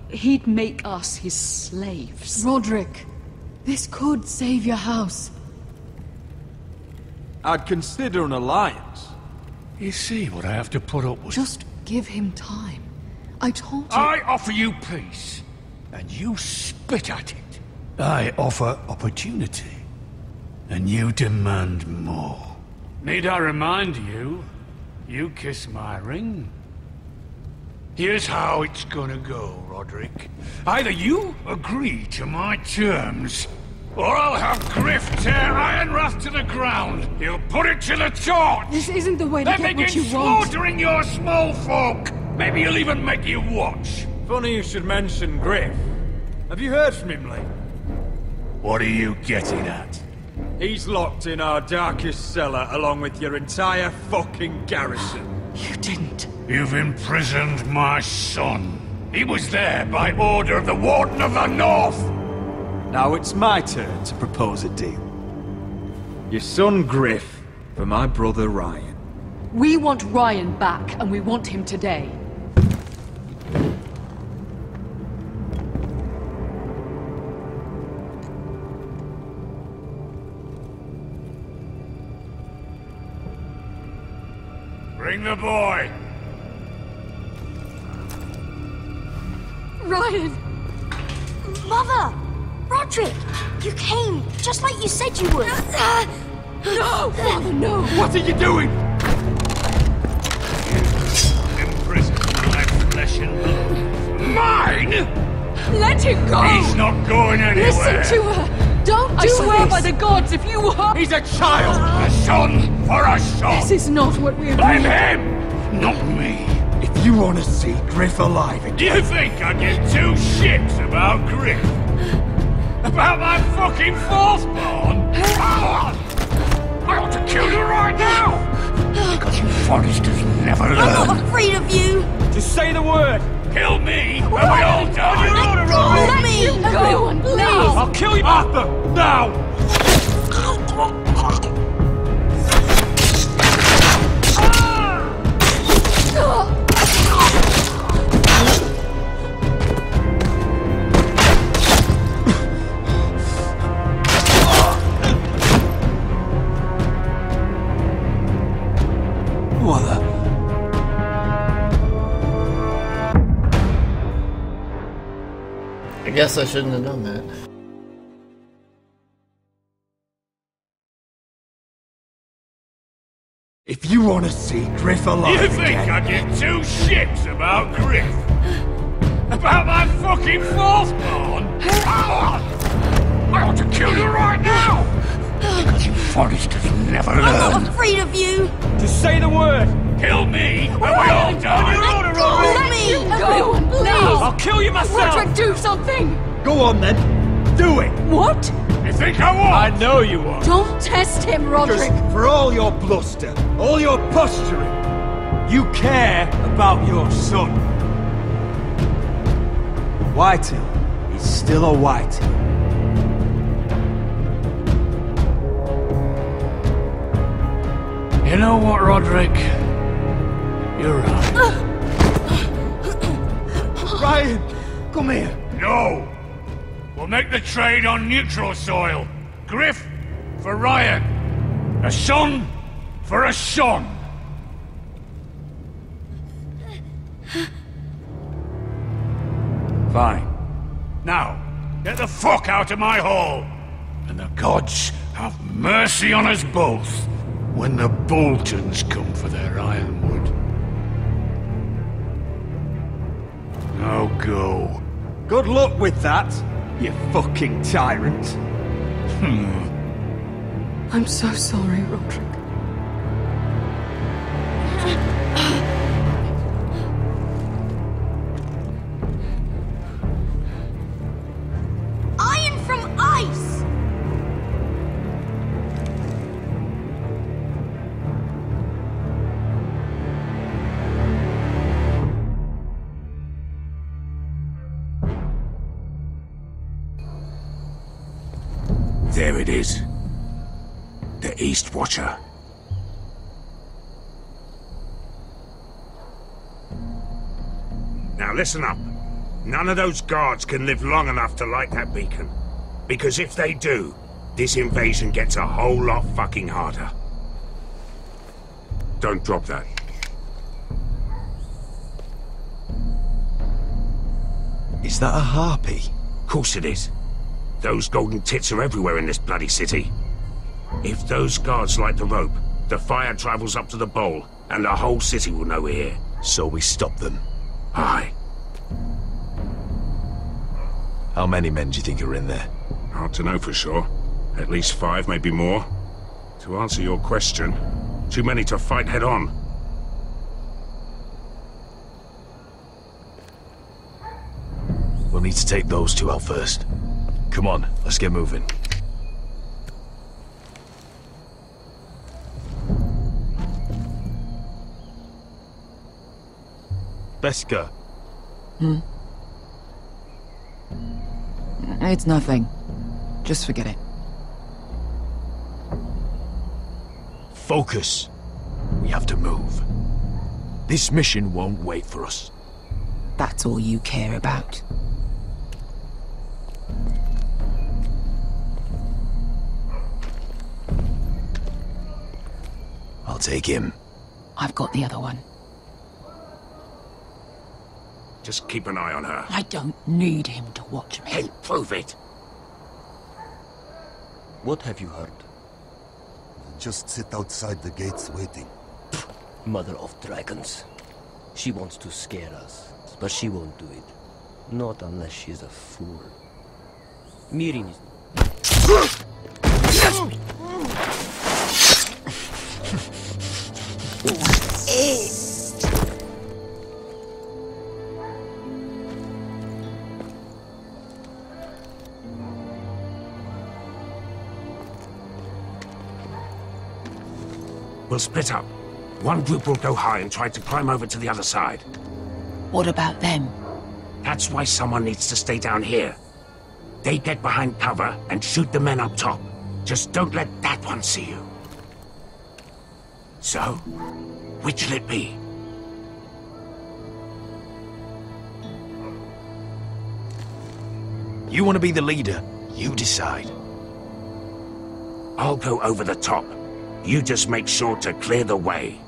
[SPEAKER 2] He'd make us his slaves.
[SPEAKER 24] Roderick, this could save your house.
[SPEAKER 1] I'd consider an alliance.
[SPEAKER 18] You see what I have to put up with?
[SPEAKER 24] Just give him time. I told you...
[SPEAKER 18] I offer you peace, and you spit at it. I offer opportunity, and you demand more. Need I remind you, you kiss my ring? Here's how it's gonna go, Roderick. Either you agree to my terms, or I'll have Griff tear Ironrath to the ground. He'll put it to the torch.
[SPEAKER 24] This isn't the way to get what you want.
[SPEAKER 18] Then begin slaughtering your small folk. Maybe he'll even make you watch.
[SPEAKER 1] Funny you should mention Griff. Have you heard from him lately?
[SPEAKER 18] What are you getting at?
[SPEAKER 1] He's locked in our darkest cellar along with your entire fucking garrison.
[SPEAKER 24] You didn't.
[SPEAKER 18] You've imprisoned my son. He was there by order of the Warden of the North.
[SPEAKER 1] Now it's my turn to propose a deal. Your son Griff for my brother Ryan.
[SPEAKER 2] We want Ryan back, and we want him today.
[SPEAKER 18] Bring the boy.
[SPEAKER 10] Ryan! Mother! Roderick! You came, just like you said you would.
[SPEAKER 2] No! Father, no!
[SPEAKER 18] What are you doing? Imprisoned my flesh and blood. Mine?
[SPEAKER 2] Let him go!
[SPEAKER 18] He's not going anywhere.
[SPEAKER 2] Listen to her! Don't do this! I swear by the gods, if you hurt...
[SPEAKER 18] He's a child! A son for a son!
[SPEAKER 2] This is not what we agreed.
[SPEAKER 18] Blame him! Not me.
[SPEAKER 1] If you want to see Griff alive again...
[SPEAKER 18] Do you think I give two shits about Griff? About my fucking fourthborn? I ought to kill you right now! Because you Forresters never learn.
[SPEAKER 10] I'm not afraid of you!
[SPEAKER 1] Just say the word!
[SPEAKER 18] Kill me, and we all die!
[SPEAKER 10] Let me!
[SPEAKER 2] Everyone, please!
[SPEAKER 1] I'll kill you! Arthur, now!
[SPEAKER 19] I guess I shouldn't have done that.
[SPEAKER 1] If you want to see Griff alive
[SPEAKER 18] You think
[SPEAKER 1] again...
[SPEAKER 18] I give two shits about Griff? About my fucking fourthborn? I ought to kill you right now! Because you Forresters never learn.
[SPEAKER 10] I'm not afraid of you!
[SPEAKER 1] Just say the word!
[SPEAKER 18] Kill me, and we all die!
[SPEAKER 10] Let me!
[SPEAKER 2] Everyone, please!
[SPEAKER 1] I'll kill you myself!
[SPEAKER 2] Roderick, do something!
[SPEAKER 1] Go on then! Do it!
[SPEAKER 2] What?
[SPEAKER 18] You think I won't?
[SPEAKER 1] I know you won't!
[SPEAKER 2] Don't test him, Roderick!
[SPEAKER 1] Because for all your bluster, all your posturing, you care about your son. Whitehill is still a Whitehill.
[SPEAKER 18] You know what, Roderick? You're right.
[SPEAKER 1] Ryan, come here.
[SPEAKER 18] No! We'll make the trade on neutral soil. Griff for Ryan. A son for a son. Fine. Now, get the fuck out of my hall. And the gods have mercy on us both when the Boltons come for their ironwood. Now go.
[SPEAKER 1] Good luck with that, you fucking tyrant.
[SPEAKER 24] I'm so sorry, Roderick.
[SPEAKER 10] Iron from ice!
[SPEAKER 23] There it is. The East Watcher. Now listen up. None of those guards can live long enough to light that beacon. Because if they do, this invasion gets a whole lot fucking harder. Don't drop that.
[SPEAKER 13] Is that a harpy?
[SPEAKER 23] Of course it is. Those golden tits are everywhere in this bloody city. If those guards light the rope, the fire travels up to the bowl, and the whole city will know we're here.
[SPEAKER 13] So we stop them?
[SPEAKER 23] Aye.
[SPEAKER 13] How many men do you think are in there?
[SPEAKER 23] Hard to know for sure. At least 5, maybe more. To answer your question, too many to fight head on.
[SPEAKER 13] We'll need to take those 2 out first. Come on, let's get moving. Beskha.
[SPEAKER 5] It's nothing. Just forget it.
[SPEAKER 13] Focus. We have to move. This mission won't wait for us.
[SPEAKER 5] That's all you care about.
[SPEAKER 13] I'll take him.
[SPEAKER 5] I've got the other one.
[SPEAKER 23] Just keep an eye on her.
[SPEAKER 5] I don't need him to watch me.
[SPEAKER 23] Hey, prove it.
[SPEAKER 12] What have you heard?
[SPEAKER 14] Just sit outside the gates waiting.
[SPEAKER 12] Mother of dragons. She wants to scare us, but she won't do it. Not unless she's a fool. Mirin is...
[SPEAKER 23] We'll split up. One group will go high and try to climb over to the other side.
[SPEAKER 5] What about them?
[SPEAKER 23] That's why someone needs to stay down here. They get behind cover and shoot the men up top. Just don't let that one see you. So, which'll it be?
[SPEAKER 13] You want to be the leader? You decide.
[SPEAKER 23] I'll go over the top. You just make sure to clear the way.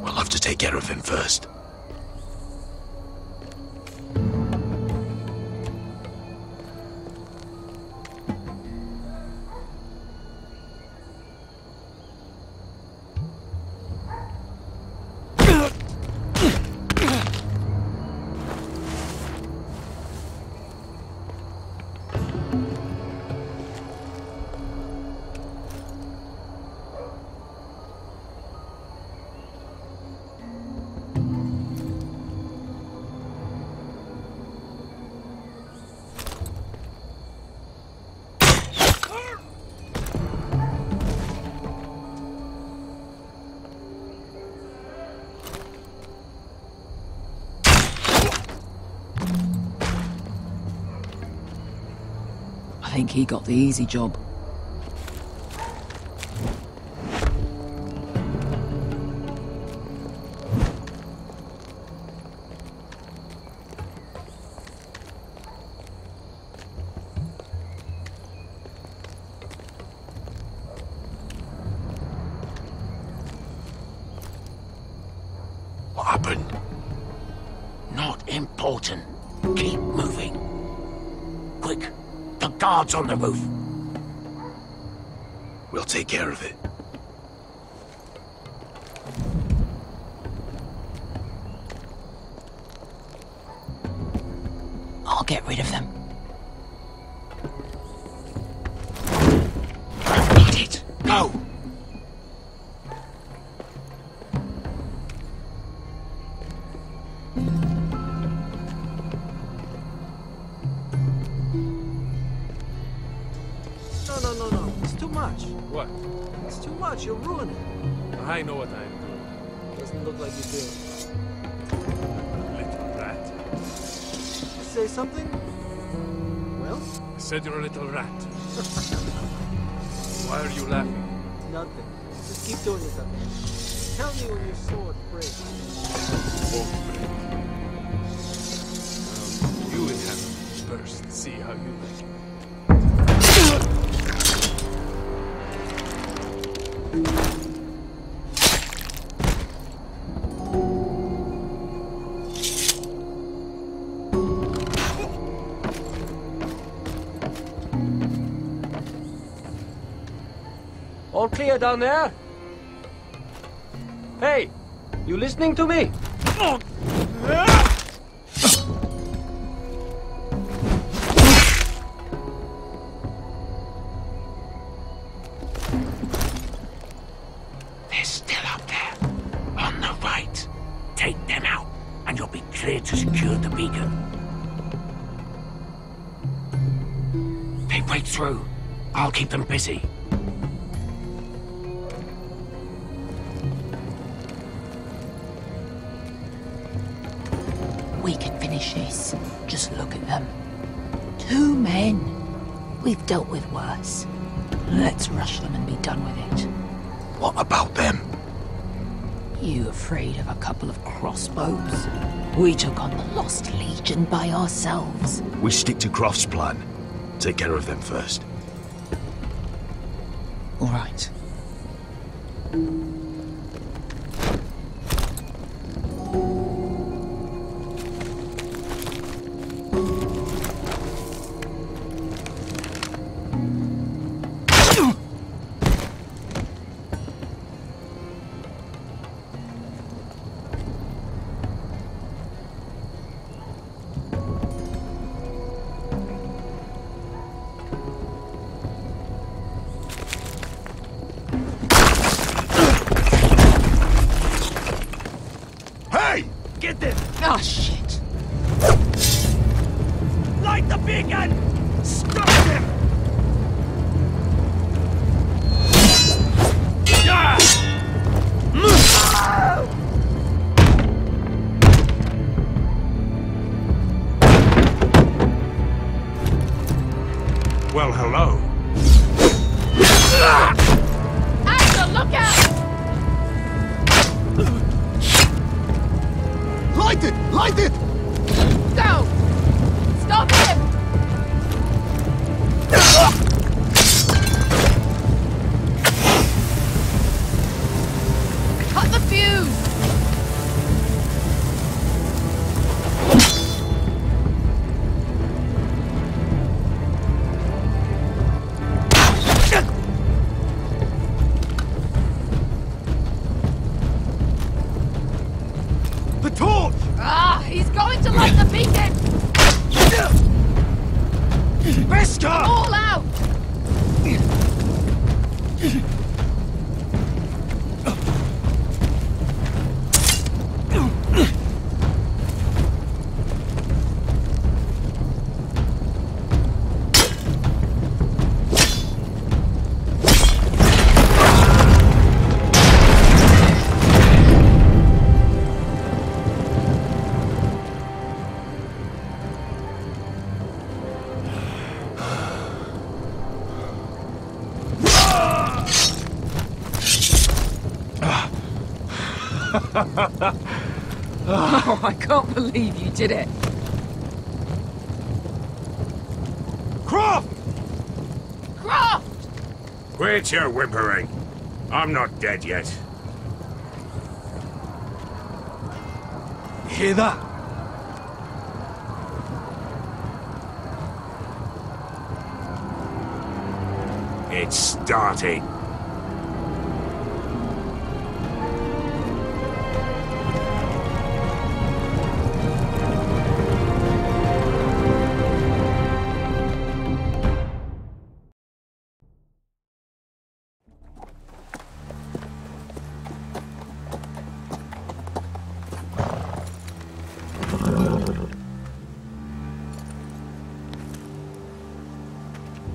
[SPEAKER 13] We'll have to take care of him first.
[SPEAKER 5] I think he got the easy job.
[SPEAKER 13] What happened?
[SPEAKER 23] Not important. Keep moving. Quick. The guards on the roof.
[SPEAKER 13] We'll take care of it.
[SPEAKER 5] I'll get rid of them.
[SPEAKER 17] Got it! Go!
[SPEAKER 8] No. It's too much.
[SPEAKER 4] What?
[SPEAKER 8] It's too much. You'll ruin it.
[SPEAKER 4] I know what I'm doing.
[SPEAKER 8] Doesn't look like you do.
[SPEAKER 4] Little rat.
[SPEAKER 8] Say something? Well?
[SPEAKER 4] I said you're a little rat. Why are you laughing?
[SPEAKER 8] Nothing. Just keep doing it that way. Tell me when your sword breaks.
[SPEAKER 4] Won't break. You in heaven first. See how you like it.
[SPEAKER 8] All clear down there? Hey, you listening to me?
[SPEAKER 17] They're still up there. On the right. Take them out, and you'll be clear to secure the beacon. They break through. I'll keep them busy.
[SPEAKER 5] We can finish this. Just look at them. 2 men. We've dealt with worse. Let's rush them and be done with it.
[SPEAKER 17] What about them?
[SPEAKER 5] You afraid of a couple of crossbows? We took on the Lost Legion by ourselves.
[SPEAKER 17] We stick to Croft's plan. Take care of them first.
[SPEAKER 5] All right.
[SPEAKER 17] Get them!
[SPEAKER 5] Oh, shit.
[SPEAKER 17] Light the beacon! Stop them! Well, hello.
[SPEAKER 2] Axel, look out!
[SPEAKER 3] Light it! Light it!
[SPEAKER 2] Go! Stop him! Cut the fuse!
[SPEAKER 3] The torch!
[SPEAKER 2] Ah, he's going to light the beacon!
[SPEAKER 3] Beskar!
[SPEAKER 2] All out!
[SPEAKER 6] Oh, I can't believe you did it.
[SPEAKER 3] Croft!
[SPEAKER 2] Croft!
[SPEAKER 23] Quit your whimpering. I'm not dead yet.
[SPEAKER 3] Hear that?
[SPEAKER 23] It's starting.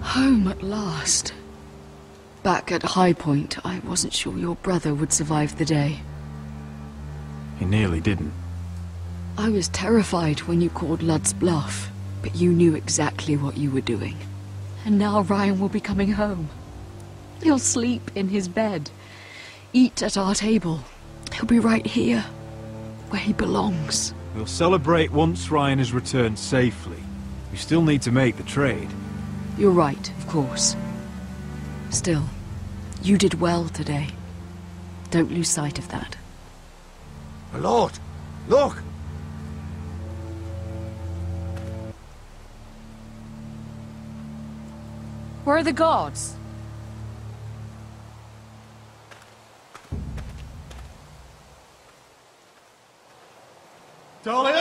[SPEAKER 6] Home at last. Back at High Point, I wasn't sure your brother would survive the day.
[SPEAKER 1] He nearly didn't.
[SPEAKER 6] I was terrified when you called Ludd's bluff, but you knew exactly what you were doing. And now Ryan will be coming home. He'll sleep in his bed, eat at our table. He'll be right here, where he belongs.
[SPEAKER 1] We'll celebrate once Ryan has returned safely. We still need to make the trade.
[SPEAKER 6] You're right, of course. Still, you did well today. Don't lose sight of that.
[SPEAKER 3] My lord, look!
[SPEAKER 2] Where are the guards?
[SPEAKER 3] Darling!